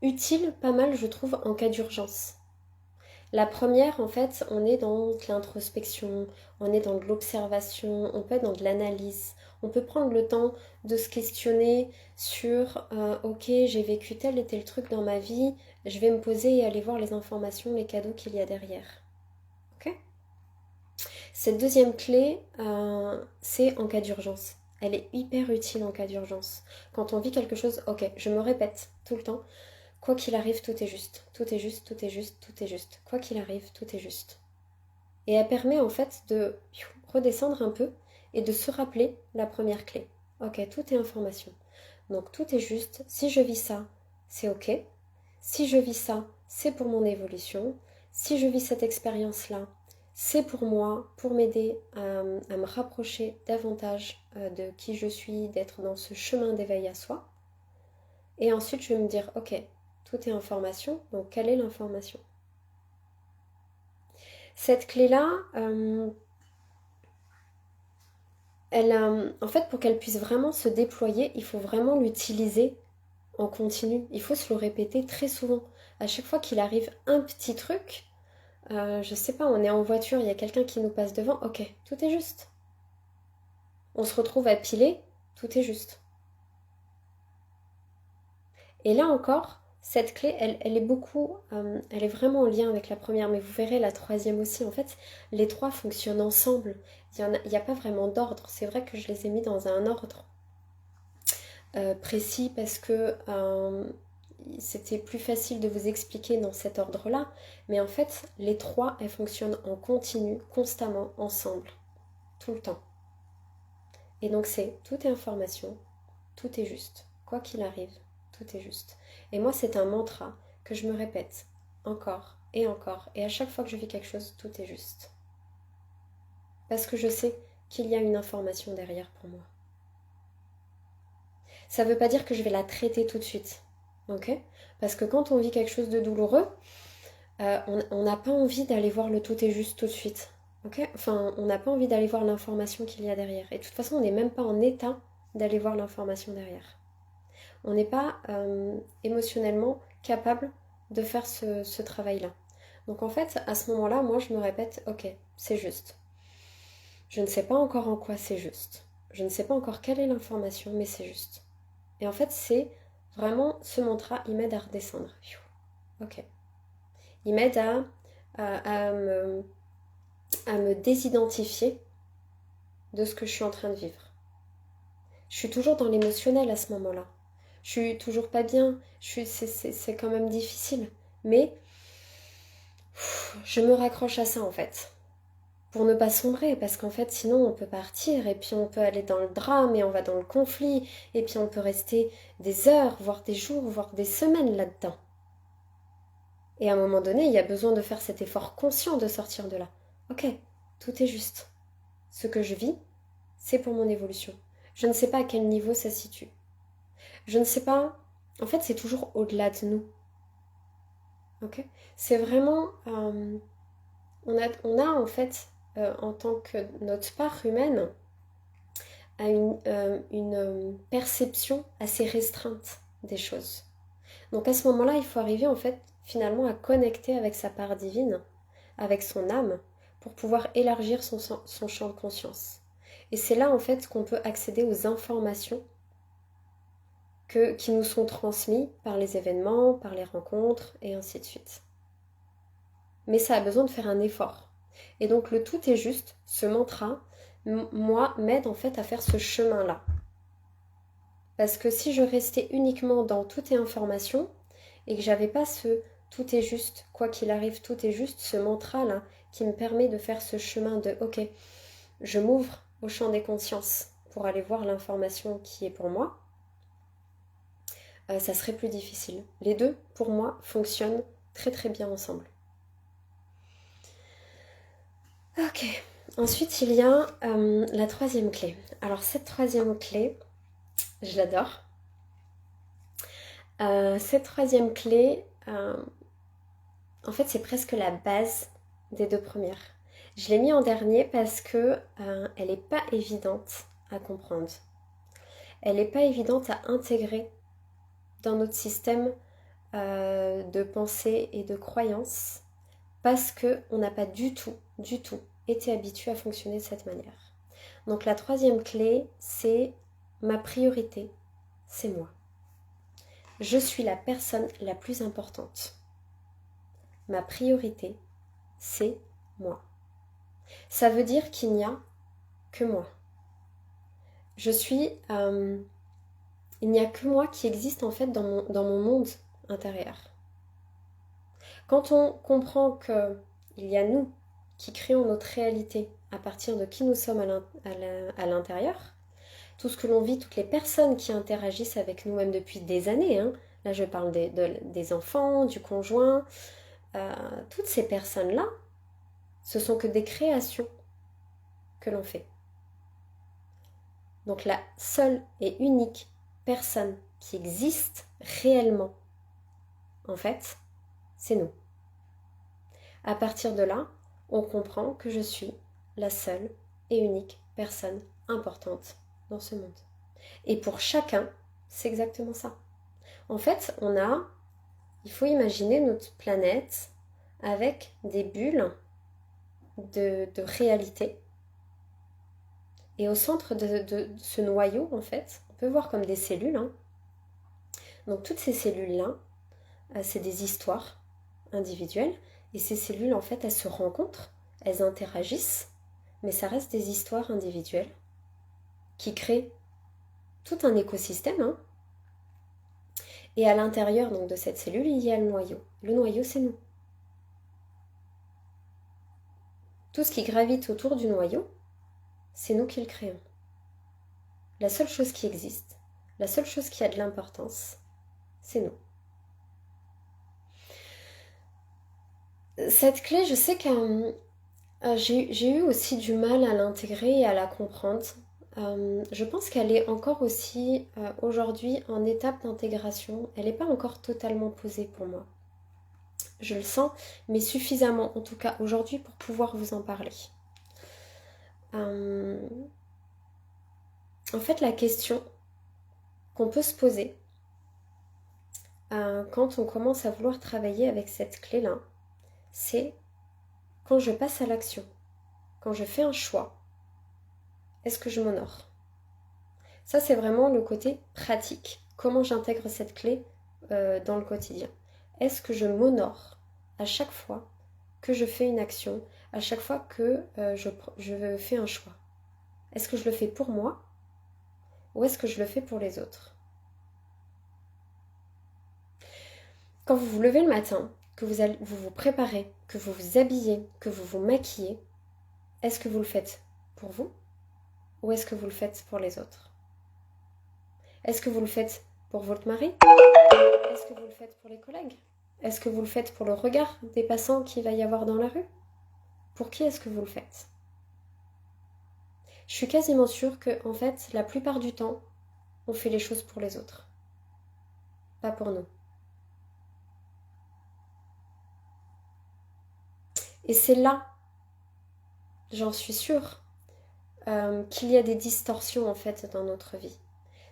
utile pas mal, je trouve, en cas d'urgence. La première, en fait, on est dans de l'introspection, on est dans de l'observation, on peut être dans de l'analyse. On peut prendre le temps de se questionner sur ok, j'ai vécu tel et tel truc dans ma vie, je vais me poser et aller voir les informations, les cadeaux qu'il y a derrière. Ok ? Cette deuxième clé, c'est en cas d'urgence. Elle est hyper utile en cas d'urgence. Quand on vit quelque chose, ok, je me répète tout le temps, quoi qu'il arrive, tout est juste. Tout est juste, tout est juste, tout est juste. Quoi qu'il arrive, tout est juste. Et elle permet en fait de redescendre un peu et de se rappeler la première clé. Ok, tout est information. Donc tout est juste. Si je vis ça, c'est ok. Si je vis ça, c'est pour mon évolution. Si je vis cette expérience-là, c'est pour moi, pour m'aider à me rapprocher davantage de qui je suis, d'être dans ce chemin d'éveil à soi. Et ensuite, je vais me dire, ok, tout est information, donc quelle est l'information ? Cette clé-là, en fait, pour qu'elle puisse vraiment se déployer, il faut vraiment l'utiliser en continu. Il faut se le répéter très souvent. À chaque fois qu'il arrive un petit truc, je sais pas, on est en voiture, il y a quelqu'un qui nous passe devant, ok, tout est juste. On se retrouve à piler, tout est juste. Et là encore, cette clé, elle est elle est vraiment en lien avec la première, mais vous verrez la troisième aussi. En fait, les 3 fonctionnent ensemble. Il n'y a pas vraiment d'ordre. C'est vrai que je les ai mis dans un ordre précis parce que c'était plus facile de vous expliquer dans cet ordre-là. Mais en fait, les 3, elles fonctionnent en continu, constamment, ensemble, tout le temps. Et donc tout est information, tout est juste. Quoi qu'il arrive, tout est juste. Et moi, c'est un mantra que je me répète encore et encore. Et à chaque fois que je vis quelque chose, tout est juste. Parce que je sais qu'il y a une information derrière pour moi. Ça ne veut pas dire que je vais la traiter tout de suite. Ok ? Parce que quand on vit quelque chose de douloureux, on n'a pas envie d'aller voir le tout est juste tout de suite. Ok ? Enfin, on n'a pas envie d'aller voir l'information qu'il y a derrière. Et de toute façon, on n'est même pas en état d'aller voir l'information derrière. On n'est pas émotionnellement capable de faire ce travail-là. Donc en fait, à ce moment-là, moi, je me répète, ok, c'est juste. Je ne sais pas encore en quoi c'est juste. Je ne sais pas encore quelle est l'information, mais c'est juste. Et en fait, c'est vraiment ce mantra, il m'aide à redescendre. Ok. Il m'aide à me désidentifier de ce que je suis en train de vivre. Je suis toujours dans l'émotionnel à ce moment-là. Je suis toujours pas bien. C'est quand même difficile. Mais je me raccroche à ça en fait. Pour ne pas sombrer, parce qu'en fait sinon on peut partir et puis on peut aller dans le drame et on va dans le conflit et puis on peut rester des heures, voire des jours, voire des semaines là-dedans. Et à un moment donné, il y a besoin de faire cet effort conscient de sortir de là. Ok, tout est juste. Ce que je vis, c'est pour mon évolution. Je ne sais pas à quel niveau ça se situe. Je ne sais pas... En fait, c'est toujours au-delà de nous. Ok ? C'est vraiment... on a en fait, en tant que notre part humaine, a une perception assez restreinte des choses. Donc à ce moment-là, il faut arriver en fait finalement à connecter avec sa part divine, avec son âme, pour pouvoir élargir son champ de conscience. Et c'est là en fait qu'on peut accéder aux informations qui nous sont transmises par les événements, par les rencontres, et ainsi de suite. Mais ça a besoin de faire un effort. Et donc le tout est juste, ce mantra, moi, m'aide en fait à faire ce chemin-là. Parce que si je restais uniquement dans tout est information, et que j'avais pas tout est juste, quoi qu'il arrive, tout est juste, ce mantra-là qui me permet de faire ce chemin de ok, je m'ouvre au champ des consciences pour aller voir l'information qui est pour moi, ça serait plus difficile. Les deux, pour moi, fonctionnent très très bien ensemble. Ok, ensuite il y a la troisième clé. Alors cette troisième clé, je l'adore. Cette troisième clé, en fait c'est presque la base des deux premières. Je l'ai mis en dernier parce que elle n'est pas évidente à comprendre. Elle n'est pas évidente à intégrer dans notre système de pensée et de croyance parce qu'on n'a pas du tout été habitué à fonctionner de cette manière. Donc la troisième clé, c'est ma priorité, c'est moi. Je suis la personne la plus importante. Ma priorité, c'est moi. Ça veut dire qu'il n'y a que moi. Il n'y a que moi qui existe en fait dans mon monde intérieur. Quand on comprend qu'il y a nous qui créons notre réalité à partir de qui nous sommes à l'intérieur, tout ce que l'on vit, toutes les personnes qui interagissent avec nous, même depuis des années, hein. Là je parle des enfants, du conjoint, toutes ces personnes-là, ce sont que des créations que l'on fait. Donc la seule et unique personne qui existe réellement, en fait, c'est nous. À partir de là, on comprend que je suis la seule et unique personne importante dans ce monde. Et pour chacun, c'est exactement ça. En fait, il faut imaginer notre planète avec des bulles de réalité. Et au centre de ce noyau, en fait, on peut voir comme des cellules. Hein. Donc toutes ces cellules-là, c'est des histoires individuelles. Et ces cellules, en fait, elles se rencontrent, elles interagissent, mais ça reste des histoires individuelles qui créent tout un écosystème. Hein. Et à l'intérieur donc, de cette cellule, il y a le noyau. Le noyau, c'est nous. Tout ce qui gravite autour du noyau, c'est nous qui le créons. La seule chose qui existe, la seule chose qui a de l'importance, c'est nous. Cette clé, je sais que j'ai eu aussi du mal à l'intégrer et à la comprendre. Je pense qu'elle est encore aussi aujourd'hui en étape d'intégration. Elle n'est pas encore totalement posée pour moi. Je le sens, mais suffisamment en tout cas aujourd'hui pour pouvoir vous en parler. En fait, la question qu'on peut se poser quand on commence à vouloir travailler avec cette clé-là, c'est quand je passe à l'action, quand je fais un choix, est-ce que je m'honore ? Ça, c'est vraiment le côté pratique. Comment j'intègre cette clé dans le quotidien ? Est-ce que je m'honore à chaque fois que je fais une action, à chaque fois que je fais un choix ? Est-ce que je le fais pour moi ou est-ce que je le fais pour les autres ? Quand vous vous levez le matin, que vous vous préparez, que vous vous habillez, que vous vous maquillez, est-ce que vous le faites pour vous ou est-ce que vous le faites pour les autres ? Est-ce que vous le faites pour votre mari ? Est-ce que vous le faites pour les collègues ? Est-ce que vous le faites pour le regard des passants qu'il va y avoir dans la rue ? Pour qui est-ce que vous le faites ? Je suis quasiment sûre que, en fait, la plupart du temps, on fait les choses pour les autres. Pas pour nous. Et c'est là, j'en suis sûre, qu'il y a des distorsions, en fait, dans notre vie.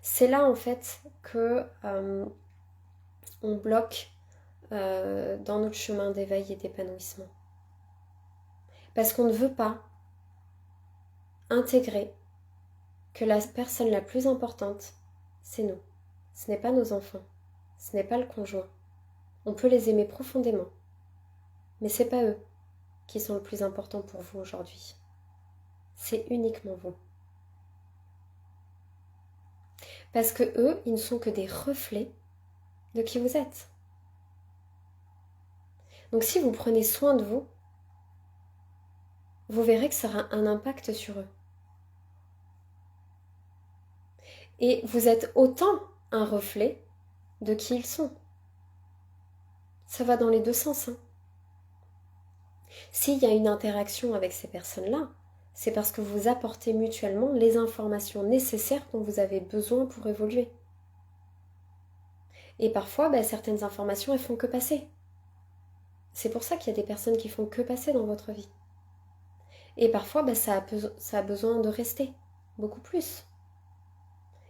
C'est là, en fait, que on bloque dans notre chemin d'éveil et d'épanouissement. Parce qu'on ne veut pas intégrer que la personne la plus importante, c'est nous. Ce n'est pas nos enfants, ce n'est pas le conjoint. On peut les aimer profondément, mais ce n'est pas eux qui sont le plus important pour vous aujourd'hui. C'est uniquement vous. Parce que eux, ils ne sont que des reflets de qui vous êtes. Donc si vous prenez soin de vous, vous verrez que ça aura un impact sur eux. Et vous êtes autant un reflet de qui ils sont. Ça va dans les deux sens. Hein. S'il y a une interaction avec ces personnes-là, c'est parce que vous apportez mutuellement les informations nécessaires dont vous avez besoin pour évoluer. Et parfois, certaines informations, elles font que passer. C'est pour ça qu'il y a des personnes qui font que passer dans votre vie. Et parfois, ça a besoin de rester, beaucoup plus.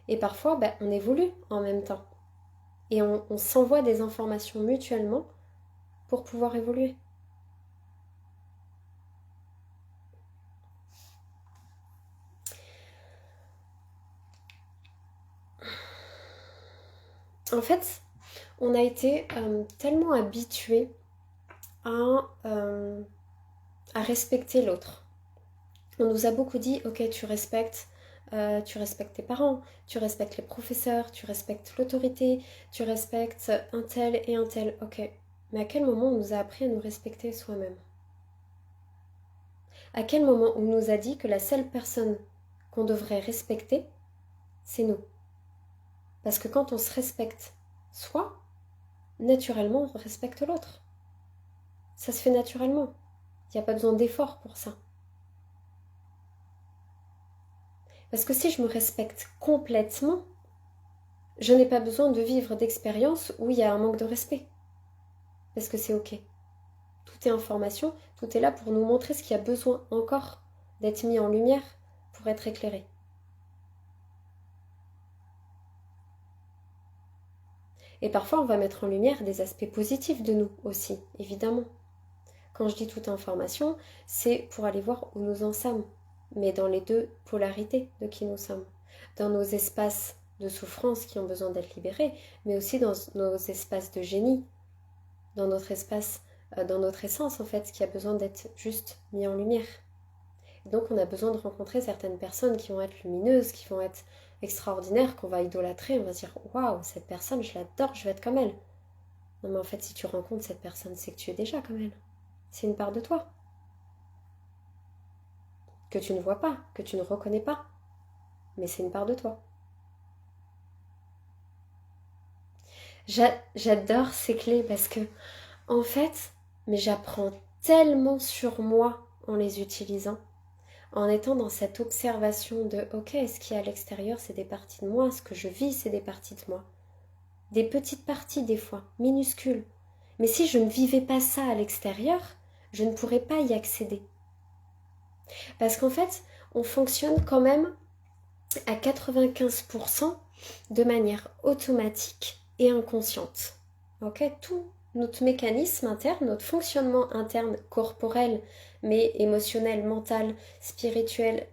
Et parfois, on évolue en même temps. Et on s'envoie des informations mutuellement pour pouvoir évoluer. En fait, on a été tellement habitués à respecter l'autre. On nous a beaucoup dit, ok, tu respectes tes parents, tu respectes les professeurs, tu respectes l'autorité, tu respectes un tel et un tel, ok. Mais à quel moment on nous a appris à nous respecter soi-même? À quel moment on nous a dit que la seule personne qu'on devrait respecter, c'est nous? Parce que quand on se respecte soi, naturellement on respecte l'autre. Ça se fait naturellement. Il n'y a pas besoin d'effort pour ça. Parce que si je me respecte complètement, je n'ai pas besoin de vivre d'expériences où il y a un manque de respect. Parce que c'est ok. Tout est information, tout est là pour nous montrer ce qu'il y a besoin encore d'être mis en lumière pour être éclairé. Et parfois, on va mettre en lumière des aspects positifs de nous aussi, évidemment. Quand je dis toute information, c'est pour aller voir où nous en sommes, mais dans les deux polarités de qui nous sommes. Dans nos espaces de souffrance qui ont besoin d'être libérés, mais aussi dans nos espaces de génie, dans notre espace, dans notre essence en fait, qui a besoin d'être juste mis en lumière. Donc on a besoin de rencontrer certaines personnes qui vont être lumineuses, qui vont être extraordinaires, qu'on va idolâtrer, on va se dire waouh, cette personne, je l'adore, je vais être comme elle. Non mais en fait, si tu rencontres cette personne, c'est que tu es déjà comme elle. C'est une part de toi que tu ne vois pas, que tu ne reconnais pas, mais c'est une part de toi. J'adore ces clés parce que, en fait, mais j'apprends tellement sur moi en les utilisant, en étant dans cette observation de ok, ce qui est à l'extérieur, c'est des parties de moi, ce que je vis, c'est des parties de moi. Des petites parties, des fois, minuscules. Mais si je ne vivais pas ça à l'extérieur, je ne pourrais pas y accéder. Parce qu'en fait, on fonctionne quand même à 95% de manière automatique et inconsciente. Ok, tout notre mécanisme interne, notre fonctionnement interne corporel, mais émotionnel, mental, spirituel,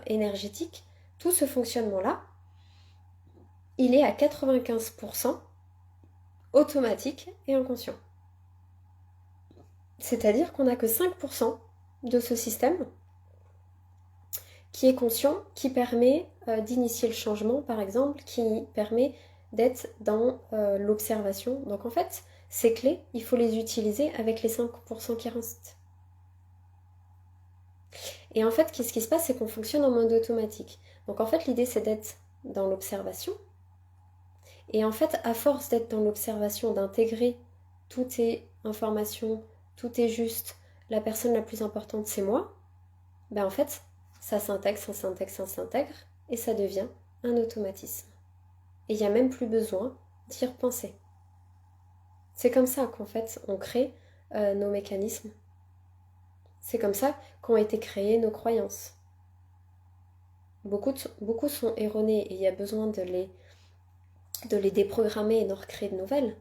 énergétique, tout ce fonctionnement-là, il est à 95% automatique et inconscient. C'est-à-dire qu'on n'a que 5% de ce système qui est conscient, qui permet d'initier le changement, par exemple, qui permet d'être dans l'observation. Donc en fait, ces clés, il faut les utiliser avec les 5% qui restent. Et en fait, qu'est-ce qui se passe, c'est qu'on fonctionne en mode automatique. Donc en fait, l'idée, c'est d'être dans l'observation. Et en fait, à force d'être dans l'observation, d'intégrer toutes est information, tout est juste, la personne la plus importante, c'est moi, en fait, ça s'intègre, ça s'intègre, ça s'intègre, et ça devient un automatisme. Et il n'y a même plus besoin d'y repenser. C'est comme ça qu'en fait, on crée nos mécanismes. C'est comme ça qu'ont été créées nos croyances. Beaucoup sont erronées et il y a besoin de les déprogrammer et d'en recréer de nouvelles.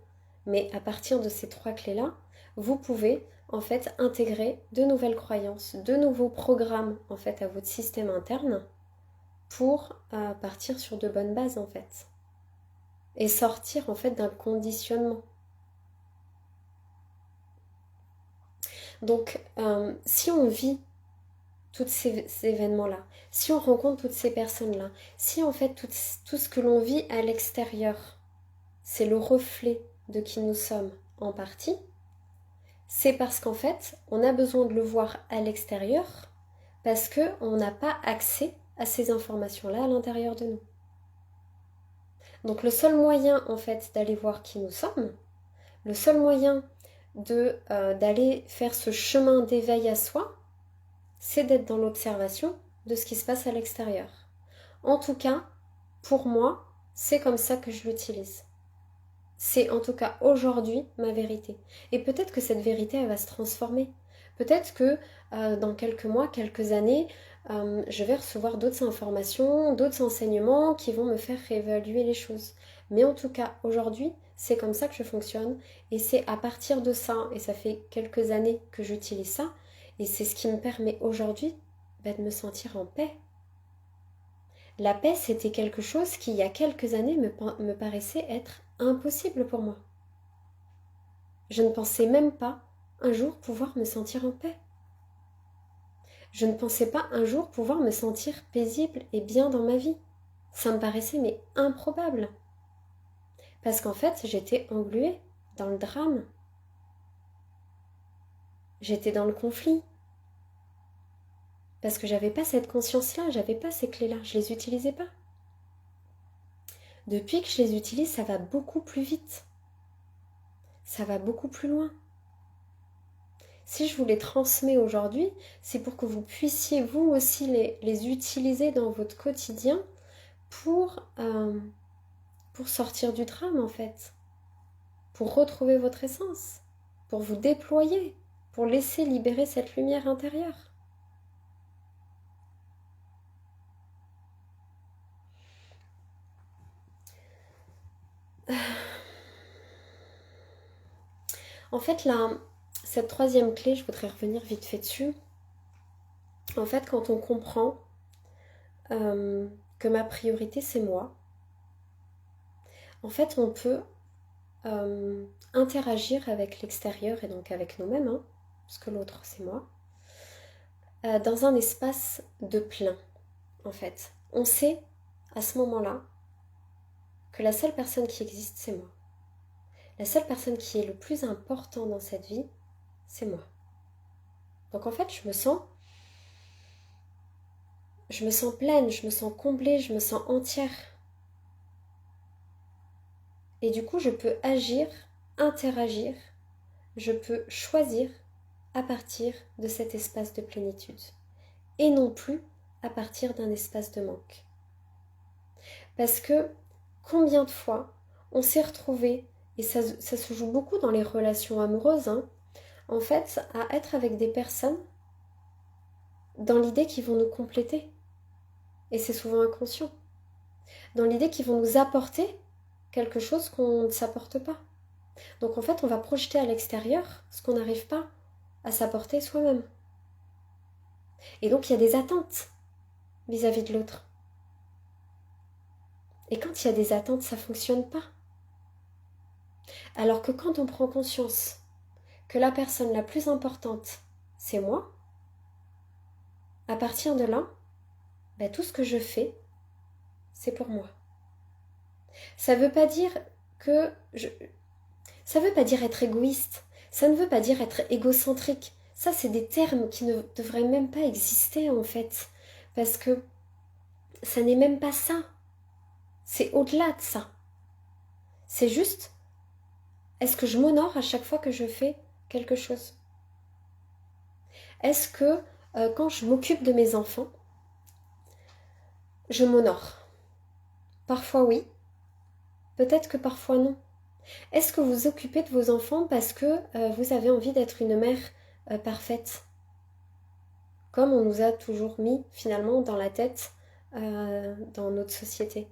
Mais à partir de ces 3 clés-là, vous pouvez en fait intégrer de nouvelles croyances, de nouveaux programmes en fait à votre système interne pour partir sur de bonnes bases en fait. Et sortir en fait d'un conditionnement. Donc si on vit tous ces événements-là, si on rencontre toutes ces personnes-là, si en fait tout ce que l'on vit à l'extérieur, c'est le reflet de qui nous sommes en partie, C'est parce qu'en fait, on a besoin de le voir à l'extérieur parce qu'on n'a pas accès à ces informations-là à l'intérieur de nous. Donc le seul moyen en fait d'aller voir qui nous sommes, le seul moyen d'aller faire ce chemin d'éveil à soi, c'est d'être dans l'observation de ce qui se passe à l'extérieur. En tout cas, pour moi, c'est comme ça que je l'utilise. C'est en tout cas aujourd'hui ma vérité. Et peut-être que cette vérité, elle va se transformer. Peut-être que dans quelques mois, quelques années, je vais recevoir d'autres informations, d'autres enseignements qui vont me faire réévaluer les choses. Mais en tout cas, aujourd'hui, c'est comme ça que je fonctionne. Et c'est à partir de ça, et ça fait quelques années que j'utilise ça, et c'est ce qui me permet aujourd'hui de me sentir en paix. La paix, c'était quelque chose qui, il y a quelques années, me paraissait être impossible pour moi. Je ne pensais même pas un jour pouvoir me sentir en paix. Je ne pensais pas un jour pouvoir me sentir paisible et bien dans ma vie. Ça me paraissait mais improbable. Parce qu'en fait, j'étais engluée dans le drame. J'étais dans le conflit. Parce que j'avais pas cette conscience-là, j'avais pas ces clés-là, je les utilisais pas. Depuis que je les utilise, ça va beaucoup plus vite. Ça va beaucoup plus loin. Si je vous les transmets aujourd'hui, c'est pour que vous puissiez vous aussi les utiliser dans votre quotidien pour sortir du drame en fait, pour retrouver votre essence, pour vous déployer, pour laisser libérer cette lumière intérieure. En fait là, cette troisième clé, je voudrais revenir vite fait dessus. En fait, quand on comprend que ma priorité c'est moi, en fait on peut interagir avec l'extérieur et donc avec nous-mêmes, hein, parce que l'autre c'est moi, dans un espace de plein en fait. On sait à ce moment-là que la seule personne qui existe c'est moi. La seule personne qui est le plus important dans cette vie, c'est moi. Donc en fait, je me sens pleine, je me sens comblée, je me sens entière. Et du coup, je peux agir, interagir, je peux choisir à partir de cet espace de plénitude. Et non plus à partir d'un espace de manque. Parce que combien de fois on s'est retrouvé, et ça se joue beaucoup dans les relations amoureuses, hein, en fait, à être avec des personnes dans l'idée qu'ils vont nous compléter. Et c'est souvent inconscient. Dans l'idée qu'ils vont nous apporter quelque chose qu'on ne s'apporte pas. Donc en fait, on va projeter à l'extérieur ce qu'on n'arrive pas à s'apporter soi-même. Et donc il y a des attentes vis-à-vis de l'autre. Et quand il y a des attentes, ça ne fonctionne pas. Alors que quand on prend conscience que la personne la plus importante, c'est moi, à partir de là, tout ce que je fais, c'est pour moi. Ça veut pas dire que ça veut pas dire être égoïste, ça ne veut pas dire être égocentrique. Ça, c'est des termes qui ne devraient même pas exister en fait, parce que ça n'est même pas ça. C'est au-delà de ça. C'est juste, est-ce que je m'honore à chaque fois que je fais quelque chose? Est-ce que quand je m'occupe de mes enfants, je m'honore? Parfois oui, peut-être que parfois non. Est-ce que vous vous occupez de vos enfants parce que vous avez envie d'être une mère parfaite? Comme on nous a toujours mis finalement dans la tête dans notre société.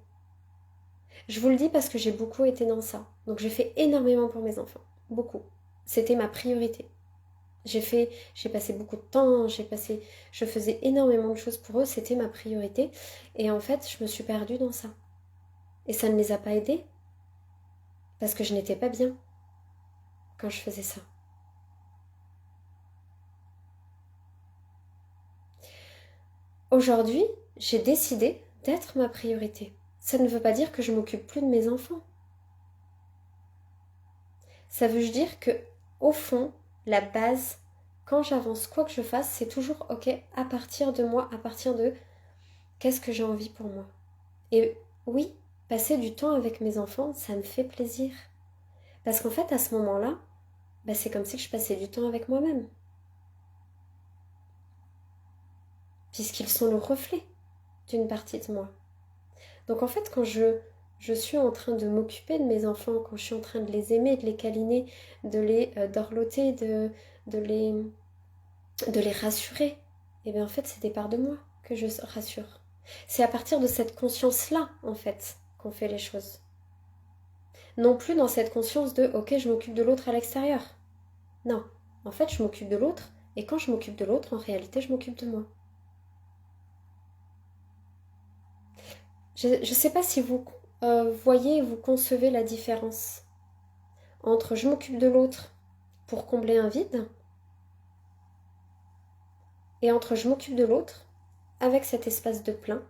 Je vous le dis parce que j'ai beaucoup été dans ça. Donc j'ai fait énormément pour mes enfants. Beaucoup. C'était ma priorité. J'ai passé beaucoup de temps, je faisais énormément de choses pour eux, c'était ma priorité. Et en fait, je me suis perdue dans ça. Et ça ne les a pas aidés. Parce que je n'étais pas bien quand je faisais ça. Aujourd'hui, j'ai décidé d'être ma priorité. Ça ne veut pas dire que je m'occupe plus de mes enfants. Ça veut dire que, au fond, la base, quand j'avance, quoi que je fasse, c'est toujours ok, à partir de moi, à partir de qu'est-ce que j'ai envie pour moi. Et oui, passer du temps avec mes enfants, ça me fait plaisir. Parce qu'en fait, à ce moment-là, bah, c'est comme si je passais du temps avec moi-même. Puisqu'ils sont le reflet d'une partie de moi. Donc en fait, quand je suis en train de m'occuper de mes enfants, quand je suis en train de les aimer, de les câliner, de les dorloter, de les, de les rassurer, et bien en fait, c'est des parts de moi que je rassure. C'est à partir de cette conscience-là, en fait, qu'on fait les choses. Non plus dans cette conscience de ok, je m'occupe de l'autre à l'extérieur. Non, en fait, je m'occupe de l'autre, et quand je m'occupe de l'autre, en réalité, je m'occupe de moi. Je ne sais pas si vous voyez et vous concevez la différence entre je m'occupe de l'autre pour combler un vide et entre je m'occupe de l'autre avec cet espace de plein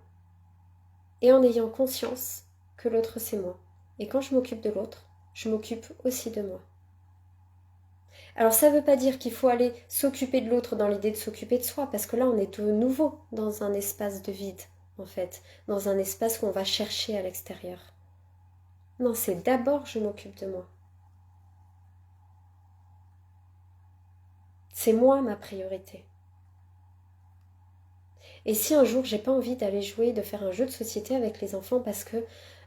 et en ayant conscience que l'autre c'est moi. Et quand je m'occupe de l'autre, je m'occupe aussi de moi. Alors ça ne veut pas dire qu'il faut aller s'occuper de l'autre dans l'idée de s'occuper de soi, parce que là on est de nouveau dans un espace de vide, en fait, dans un espace où on va chercher à l'extérieur. Non, c'est d'abord je m'occupe de moi. C'est moi ma priorité. Et si un jour j'ai pas envie d'aller jouer, de faire un jeu de société avec les enfants parce que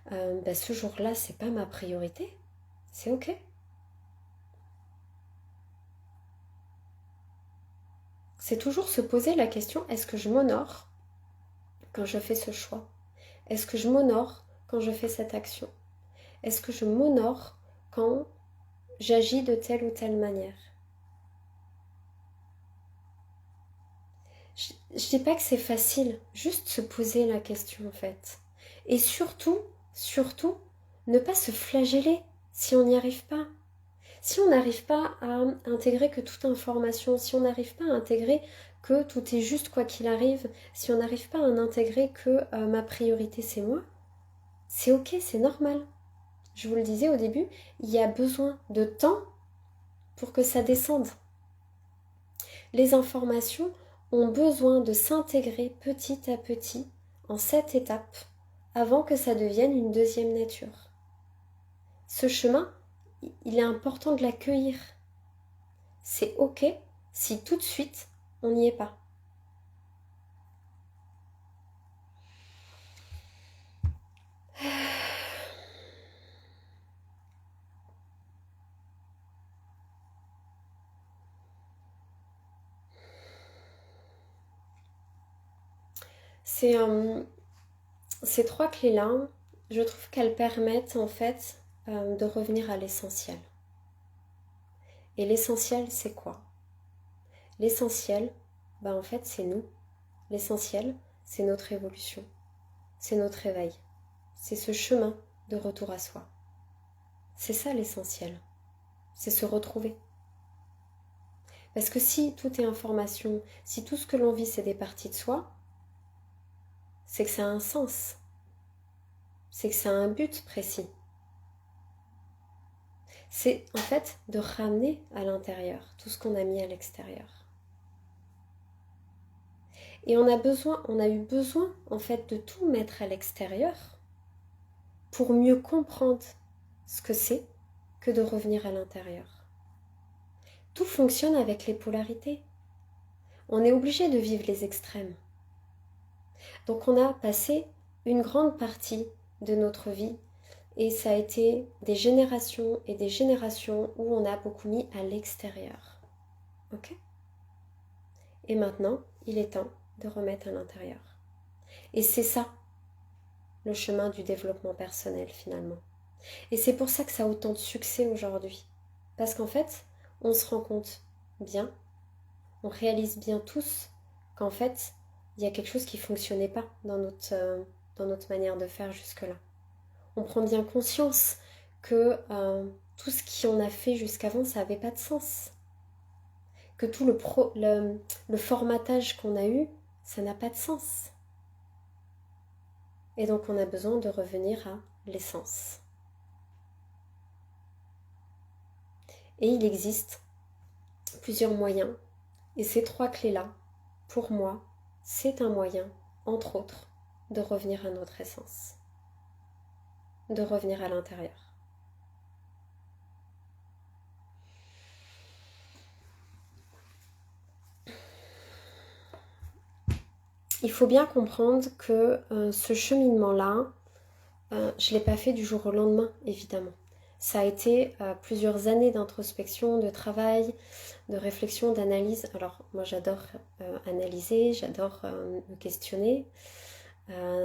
ce jour-là c'est pas ma priorité, c'est ok. C'est toujours se poser la question, est-ce que je m'honore quand je fais ce choix? Est-ce que je m'honore quand je fais cette action? Est-ce que je m'honore quand j'agis de telle ou telle manière? Je dis pas que c'est facile, juste se poser la question en fait. Et surtout, surtout, ne pas se flageller si on n'y arrive pas. Si on n'arrive pas à intégrer que toute information, si on n'arrive pas à intégrer que tout est juste quoi qu'il arrive, si on n'arrive pas à intégrer que ma priorité c'est moi, c'est ok, c'est normal. Je vous le disais au début, il y a besoin de temps pour que ça descende. Les informations ont besoin de s'intégrer petit à petit en cette étape avant que ça devienne une deuxième nature. Ce chemin, il est important de l'accueillir. C'est ok si tout de suite on n'y est pas. C'est ces trois clés-là, je trouve qu'elles permettent en fait de revenir à l'essentiel. Et l'essentiel, c'est quoi? L'essentiel, en fait, c'est nous. L'essentiel, c'est notre évolution. C'est notre réveil. C'est ce chemin de retour à soi. C'est ça l'essentiel. C'est se retrouver. Parce que si tout est information, si tout ce que l'on vit, c'est des parties de soi, c'est que ça a un sens. C'est que ça a un but précis. C'est en fait de ramener à l'intérieur tout ce qu'on a mis à l'extérieur. Et on a eu besoin en fait de tout mettre à l'extérieur pour mieux comprendre ce que c'est que de revenir à l'intérieur. Tout fonctionne avec les polarités. On est obligé de vivre les extrêmes. Donc on a passé une grande partie de notre vie et ça a été des générations et des générations où on a beaucoup mis à l'extérieur. Ok? Et maintenant, il est temps de remettre à l'intérieur. Et c'est ça, le chemin du développement personnel finalement. Et c'est pour ça que ça a autant de succès aujourd'hui. Parce qu'en fait, on se rend compte bien, on réalise bien tous qu'en fait, il y a quelque chose qui ne fonctionnait pas dans notre manière de faire jusque-là. On prend bien conscience que tout ce qu'on a fait jusqu'avant, ça n'avait pas de sens. Que tout le formatage qu'on a eu, ça n'a pas de sens. Et donc on a besoin de revenir à l'essence. Et il existe plusieurs moyens. Et ces 3 clés-là, pour moi, c'est un moyen, entre autres, de revenir à notre essence, de revenir à l'intérieur. Il faut bien comprendre que ce cheminement-là, je ne l'ai pas fait du jour au lendemain, évidemment. Ça a été plusieurs années d'introspection, de travail, de réflexion, d'analyse. Alors moi j'adore analyser, j'adore me questionner.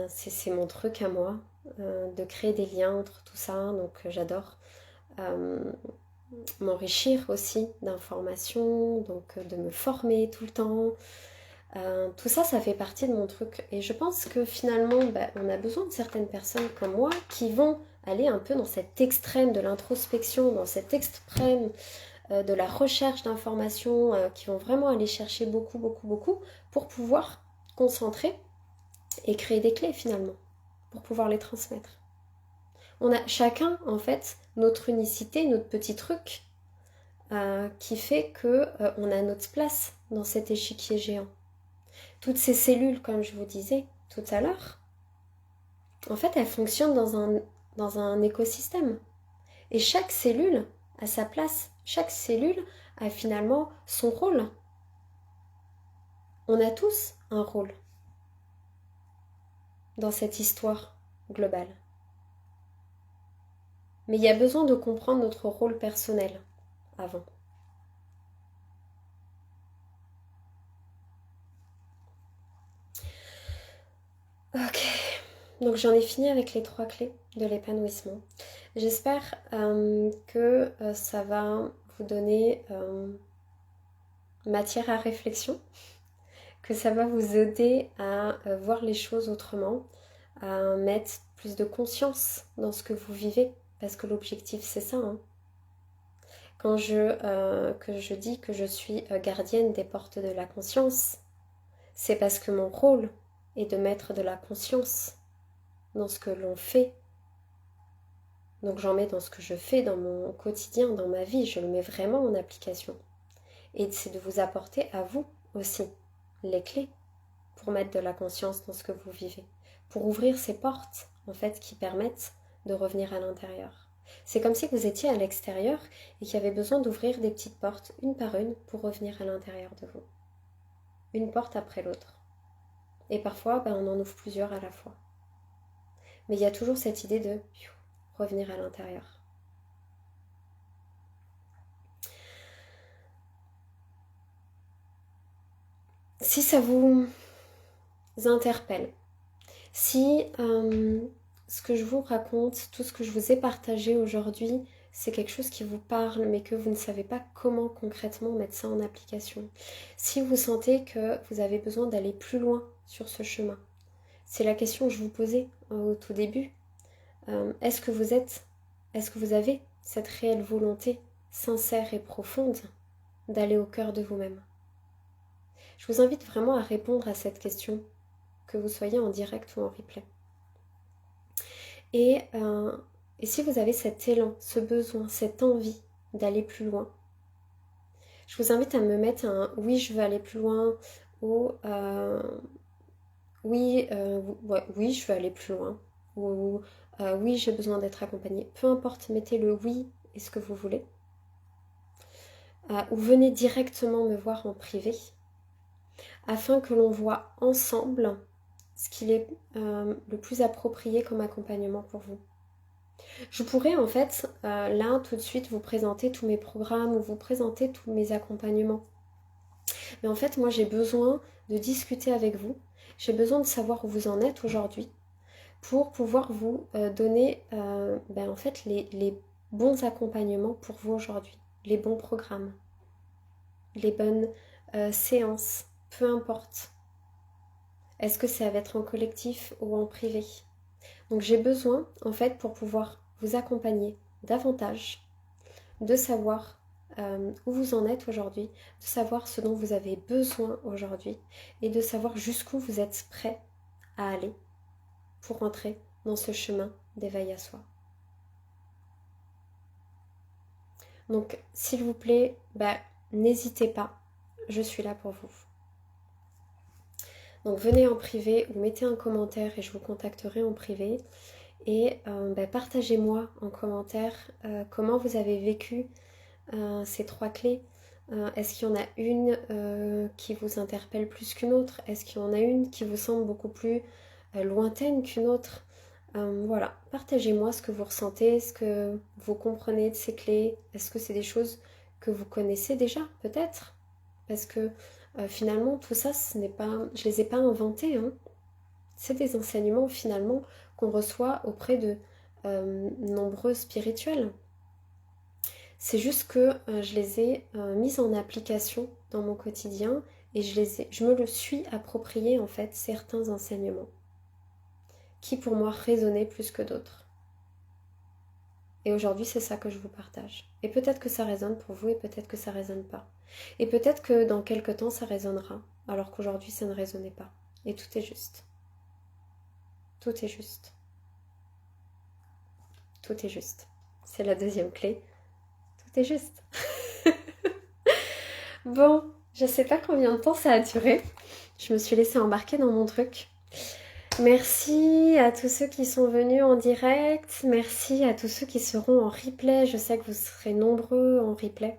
C'est mon truc à moi, de créer des liens entre tout ça. Donc j'adore m'enrichir aussi d'informations, donc de me former tout le temps. Tout ça, ça fait partie de mon truc. Et je pense que finalement, on a besoin de certaines personnes comme moi qui vont aller un peu dans cet extrême de l'introspection, dans cet extrême de la recherche d'informations, qui vont vraiment aller chercher beaucoup, beaucoup, beaucoup pour pouvoir concentrer et créer des clés finalement, pour pouvoir les transmettre. On a chacun, en fait, notre unicité, notre petit truc qui fait qu'on a notre place dans cet échiquier géant. Toutes ces cellules, comme je vous disais tout à l'heure, en fait, elles fonctionnent dans un écosystème. Et chaque cellule a sa place. Chaque cellule a finalement son rôle. On a tous un rôle dans cette histoire globale. Mais il y a besoin de comprendre notre rôle personnel avant. Ok, donc j'en ai fini avec les 3 clés de l'épanouissement. J'espère que ça va vous donner matière à réflexion, que ça va vous aider à voir les choses autrement, à mettre plus de conscience dans ce que vous vivez, parce que l'objectif c'est ça. Hein. Quand que je dis que je suis gardienne des portes de la conscience, c'est parce que mon rôle est de mettre de la conscience dans ce que l'on fait. Donc j'en mets dans ce que je fais, dans mon quotidien, dans ma vie, je le mets vraiment en application. Et c'est de vous apporter à vous aussi les clés pour mettre de la conscience dans ce que vous vivez, pour ouvrir ces portes en fait qui permettent de revenir à l'intérieur. C'est comme si vous étiez à l'extérieur et qu'il y avait besoin d'ouvrir des petites portes une par une pour revenir à l'intérieur de vous. Une porte après l'autre. Et parfois, on en ouvre plusieurs à la fois. Mais il y a toujours cette idée de revenir à l'intérieur. Si ça vous interpelle, si ce que je vous raconte, tout ce que je vous ai partagé aujourd'hui, c'est quelque chose qui vous parle, mais que vous ne savez pas comment concrètement mettre ça en application. Si vous sentez que vous avez besoin d'aller plus loin sur ce chemin, c'est la question que je vous posais au tout début. Est-ce que vous avez cette réelle volonté sincère et profonde d'aller au cœur de vous-même? Je vous invite vraiment à répondre à cette question, que vous soyez en direct ou en replay. Et si vous avez cet élan, ce besoin, cette envie d'aller plus loin, je vous invite à me mettre un oui, je veux aller plus loin ou oui, je veux aller plus loin ou oui, j'ai besoin d'être accompagnée. Peu importe, mettez le oui et ce que vous voulez. Ou venez directement me voir en privé afin que l'on voit ensemble ce qu'il est le plus approprié comme accompagnement pour vous. Je pourrais en fait là tout de suite vous présenter tous mes programmes ou vous présenter tous mes accompagnements. Mais en fait moi j'ai besoin de discuter avec vous, j'ai besoin de savoir où vous en êtes aujourd'hui pour pouvoir vous donner en fait les bons accompagnements pour vous aujourd'hui, les bons programmes, les bonnes séances, peu importe. Est-ce que ça va être en collectif ou en privé? Donc j'ai besoin, en fait, pour pouvoir vous accompagner davantage, de savoir où vous en êtes aujourd'hui, de savoir ce dont vous avez besoin aujourd'hui et de savoir jusqu'où vous êtes prêt à aller pour entrer dans ce chemin d'éveil à soi. Donc, s'il vous plaît, n'hésitez pas, je suis là pour vous. Donc venez en privé ou mettez un commentaire et je vous contacterai en privé. Et partagez-moi en commentaire comment vous avez vécu ces 3 clés. Est-ce qu'il y en a une qui vous interpelle plus qu'une autre? Est-ce qu'il y en a une qui vous semble beaucoup plus lointaine qu'une autre? Voilà, partagez-moi ce que vous ressentez, ce que vous comprenez de ces clés. Est-ce que c'est des choses que vous connaissez déjà, peut-être? Parce que finalement, tout ça, je ne les ai pas inventés, hein. C'est des enseignements finalement qu'on reçoit auprès de nombreux spirituels. C'est juste que je les ai mis en application dans mon quotidien et je me le suis approprié en fait certains enseignements qui pour moi résonnaient plus que d'autres. Et aujourd'hui c'est ça que je vous partage. Et peut-être que ça résonne pour vous et peut-être que ça résonne pas. Et peut-être que dans quelques temps ça résonnera alors qu'aujourd'hui ça ne résonnait pas. Et tout est juste. Tout est juste. Tout est juste. C'est la deuxième clé. Tout est juste. Bon, je sais pas combien de temps ça a duré. Je me suis laissée embarquer dans mon truc. Merci à tous ceux qui sont venus en direct. Merci à tous ceux qui seront en replay. Je sais que vous serez nombreux en replay.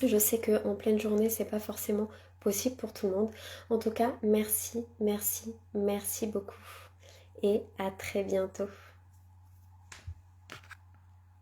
Je sais qu'en pleine journée, c'est pas forcément possible pour tout le monde. En tout cas, merci, merci, merci beaucoup. Et à très bientôt.